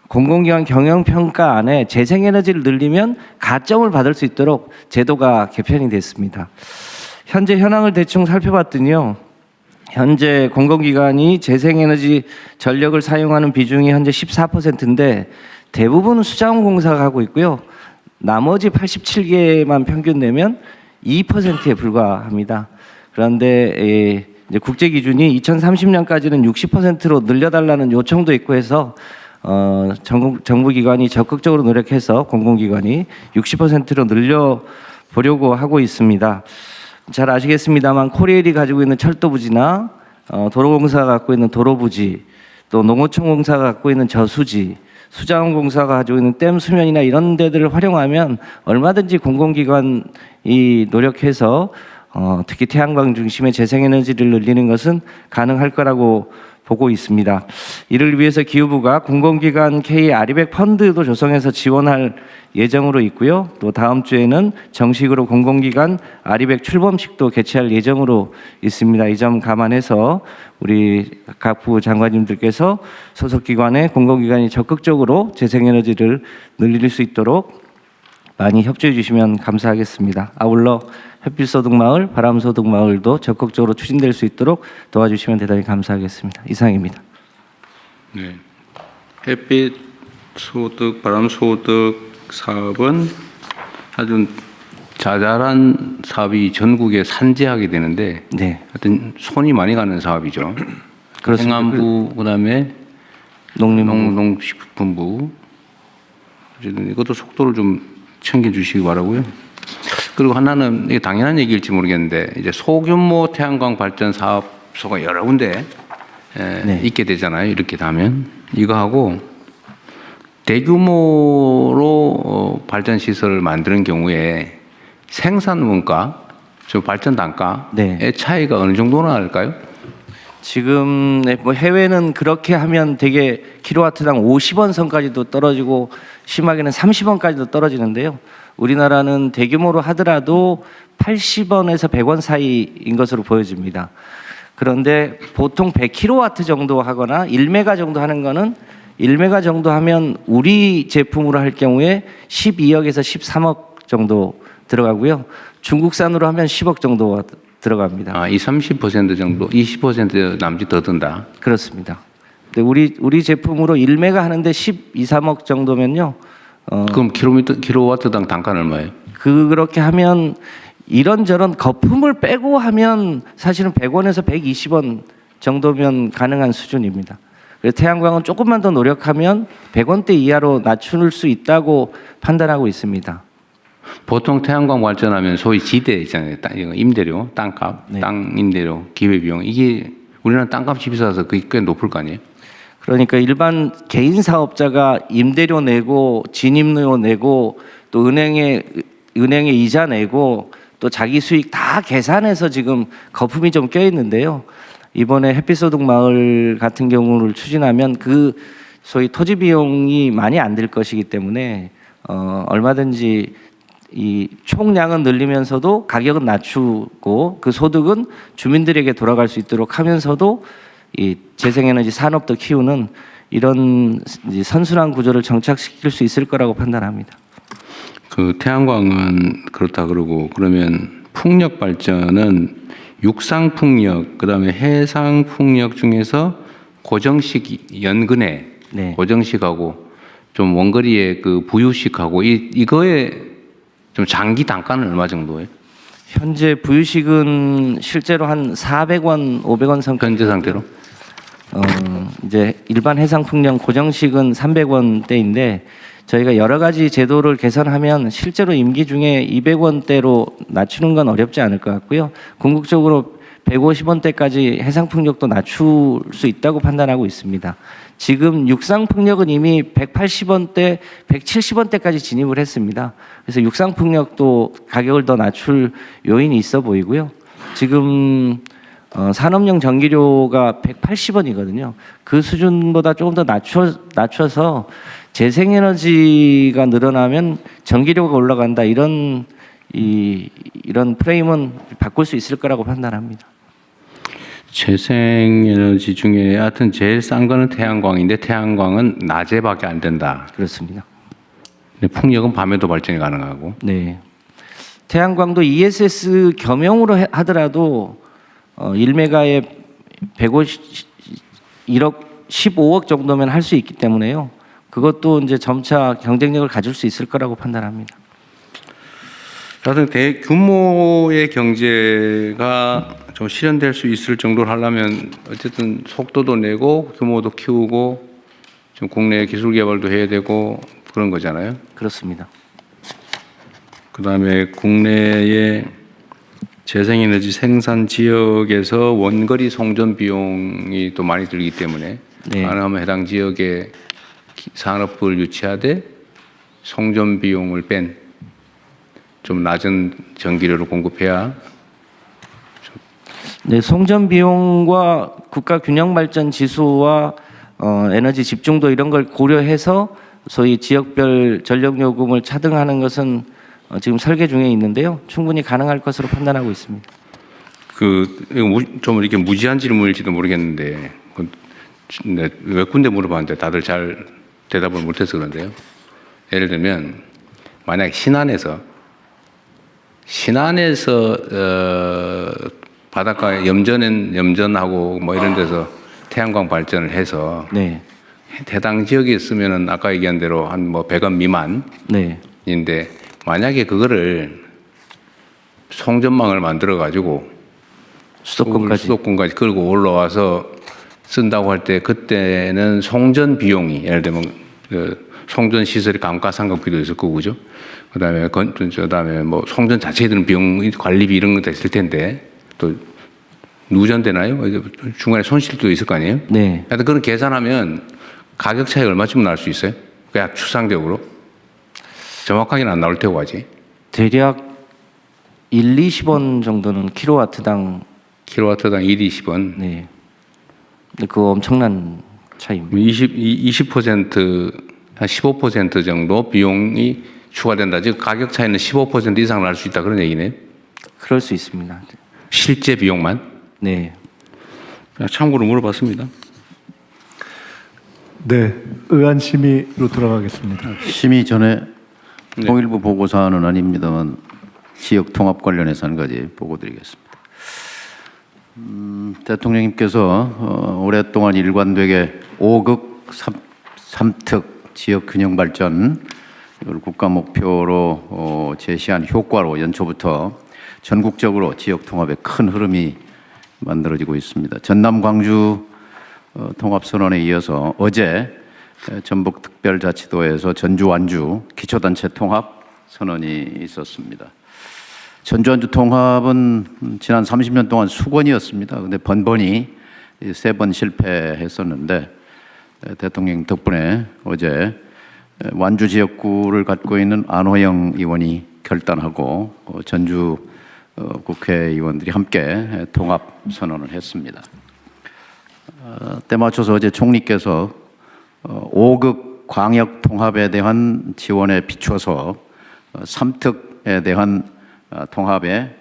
공공기관 경영평가 안에 재생에너지를 늘리면 가점을 받을 수 있도록 제도가 개편이 됐습니다. 현재 현황을 대충 살펴봤더니요. 현재 공공기관이 재생에너지 전력을 사용하는 비중이 현재 14%인데 대부분 수자원공사가 하고 있고요. 나머지 87개만 평균 내면 2%에 불과합니다. 그런데 이제 국제 기준이 2030년까지는 60%로 늘려달라는 요청도 있고 해서 정부기관이 적극적으로 노력해서 공공기관이 60%로 늘려보려고 하고 있습니다. 잘 아시겠습니다만 코리엘이 가지고 있는 철도부지나 도로공사가 갖고 있는 도로부지, 또 농어촌공사가 갖고 있는 저수지, 수자원공사가 가지고 있는 댐 수면이나 이런 데들을 활용하면 얼마든지 공공기관이 노력해서 특히 태양광 중심의 재생에너지를 늘리는 것은 가능할 거라고 보고 있습니다. 이를 위해서 기후부가 공공기관 K 아리백 펀드도 조성해서 지원할 예정으로 있고요. 또 다음 주에는 정식으로 공공기관 아리백 출범식도 개최할 예정으로 있습니다. 이 점 감안해서 우리 각 부 장관님들께서 소속기관에 공공기관이 적극적으로 재생에너지를 늘릴 수 있도록 많이 협조해 주시면 감사하겠습니다. 아울러 햇빛소득마을, 바람소득마을도 적극적으로 추진될 수 있도록 도와주시면 대단히 감사하겠습니다. 이상입니다. 네. 햇빛 소득, 바람소득 사업은 아주 자잘한 사업이 전국에 산재하게 되는데, 하여튼 손이 많이 가는 사업이죠. 그렇습니다. 행안부, 그다음에 농식품부, 이것도 속도를 좀 챙겨주시기 바라고요. 그리고 하나는 이게 당연한 얘기일지 모르겠는데 이제 소규모 태양광 발전 사업소가 여러 군데 있게 되잖아요. 이렇게 되면 이거하고 대규모로 발전 시설을 만드는 경우에 생산 원가, 저 발전 단가의 차이가 어느 정도나 할까요? 지금 뭐 해외는 그렇게 하면 되게 킬로와트당 50원 선까지도 떨어지고 심하게는 30원까지도 떨어지는데요. 우리나라는 대규모로 하더라도 80원에서 100원 사이인 것으로 보여집니다. 그런데 보통 100kW 정도 하거나 1메가 정도 하는 거는 1메가 정도 하면 우리 제품으로 할 경우에 12억에서 13억 정도 들어가고요. 중국산으로 하면 10억 정도 들어갑니다. 30% 정도, 20% 남짓 더 든다. 그렇습니다. 근데 우리 제품으로 1메가 하는데 12, 13억 정도면요. 그럼 킬로와트당 단가는 얼마예요? 그렇게 하면 이런저런 거품을 빼고 하면 사실은 100원에서 120원 정도면 가능한 수준입니다. 그래서 태양광은 조금만 더 노력하면 100원대 이하로 낮출 수 있다고 판단하고 있습니다. 보통 태양광 발전하면 소위 지대 있잖아요. 임대료, 땅값, 땅 임대료, 기회비용. 이게 우리나라 땅값이 비싸서 그게 꽤 높을 거 아니에요? 그러니까 일반 개인 사업자가 임대료 내고 진입료 내고 또 은행에 이자 내고 또 자기 수익 다 계산해서 지금 거품이 좀 껴 있는데요. 이번에 햇빛소득 마을 같은 경우를 추진하면 그 소위 토지 비용이 많이 안 들 것이기 때문에 얼마든지 이 총량은 늘리면서도 가격은 낮추고 그 소득은 주민들에게 돌아갈 수 있도록 하면서도 이 재생에너지 산업도 키우는 이런 선순환 구조를 정착시킬 수 있을 거라고 판단합니다. 그 태양광은 그렇다 그러고 그러면 풍력 발전은 육상 풍력 그다음에 해상 풍력 중에서 고정식 연근해 고정식하고 좀 원거리의 그 부유식하고 이거에 좀 장기 단가는 얼마 정도예요? 현재 부유식은 실제로 한 400원, 500원 선까지 현재 상태로? 이제 일반 해상 풍력 고정식은 300원대인데 저희가 여러 가지 제도를 개선하면 실제로 임기 중에 200원대로 낮추는 건 어렵지 않을 것 같고요. 궁극적으로 150원대까지 해상 풍력도 낮출 수 있다고 판단하고 있습니다. 지금 육상 풍력은 이미 180원대, 170원대까지 진입을 했습니다. 그래서 육상 풍력도 가격을 더 낮출 요인이 있어 보이고요. 지금 산업용 전기료가 180원이거든요. 그 수준보다 조금 더 낮춰서 재생에너지가 늘어나면 전기료가 올라간다 이런 프레임은 바꿀 수 있을 거라고 판단합니다. 재생에너지 중에 하여튼 제일 싼 거는 태양광인데 태양광은 낮에밖에 안 된다. 그렇습니다. 근데 풍력은 밤에도 발전이 가능하고. 네. 태양광도 ESS 겸용으로 하더라도 1메가에 1억 15억 정도면 할 수 있기 때문에요. 그것도 이제 점차 경쟁력을 가질 수 있을 거라고 판단합니다. 하여튼 대규모의 경제가 좀 실현될 수 있을 정도로 하려면 어쨌든 속도도 내고 규모도 키우고 좀 국내 기술 개발도 해야 되고 그런 거잖아요. 그렇습니다. 그다음에 국내의 재생에너지 생산 지역에서 원거리 송전 비용이 또 많이 들기 때문에 가능하면 해당 지역에 산업을 유치하되 송전 비용을 뺀 좀 낮은 전기료를 공급해야. 네, 송전 비용과 국가 균형 발전 지수와 에너지 집중도 이런 걸 고려해서 소위 지역별 전력 요금을 차등하는 것은 지금 설계 중에 있는데요. 충분히 가능할 것으로 판단하고 있습니다. 좀 이렇게 무지한 질문일지도 모르겠는데 몇 군데 물어봤는데 다들 잘 대답을 못해서 그런데요. 예를 들면 만약 신안에서 바닷가에 염전하고 뭐 이런 데서 태양광 발전을 해서 해당 지역에 있으면은 아까 얘기한 대로 한 뭐 100원 미만인데 만약에 그거를 송전망을 만들어 가지고 수도권까지 끌고 올라와서 쓴다고 할 때 그때는 송전 비용이 예를 들면 그 송전 시설의 감가상각비도 있을 거고 그죠? 그다음에 뭐 송전 자체에 드는 비용 관리비 이런 것도 있을 텐데 또 누전되나요? 중간에 손실도 있을 거 아니에요? 네. 하여튼 그런 계산하면 가격 차이 얼마쯤 날 수 있어요? 그냥 추상적으로 정확하게는 안 나올 테고 하지. 대략 1, 20원 정도는 킬로와트당 1, 20원. 네. 근데 그거 엄청난 차이입니다. 20% 한 15% 정도 비용이 추가된다. 즉 가격 차이는 15% 이상 날 수 있다 그런 얘기네요. 그럴 수 있습니다. 실제 비용만? 네. 참고로 물어봤습니다. 네, 의안 심의로 들어가겠습니다. 심의 전에 통일부 보고 사안은 아닙니다만 지역 통합 관련해서 한 가지 보고 드리겠습니다. 대통령님께서 오랫동안 일관되게 5극 3특 지역 균형 발전 이걸 국가 목표로 제시한 효과로 연초부터 전국적으로 지역 통합의 큰 흐름이 만들어지고 있습니다. 전남 광주 통합선언에 이어서 어제 전북특별자치도에서 전주 완주 기초단체 통합 선언이 있었습니다. 전주 완주 통합은 지난 30년 동안 수건이었습니다. 근데 번번이 3번 실패했었는데 대통령 덕분에 어제 완주 지역구를 갖고 있는 안호영 의원이 결단하고 전주 국회의원들이 함께 통합 선언을 했습니다. 때 맞춰서 어제 총리께서 5급 광역 통합에 대한 지원에 비춰서 3특에 대한 통합에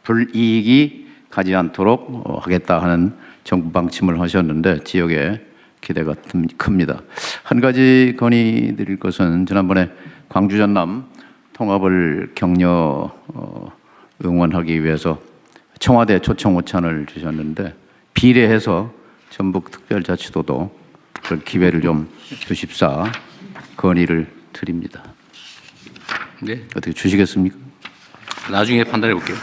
불이익이 가지 않도록 하겠다 하는 정부 방침을 하셨는데 지역에 기대가 큽니다. 한 가지 건의드릴 것은 지난번에 광주 전남 통합을 격려 응원하기 위해서 청와대 초청 오찬을 주셨는데 비례해서 전북특별자치도도 그런 기회를 좀 주십사 건의를 드립니다. 네. 어떻게 주시겠습니까? 나중에 판단해 볼게요.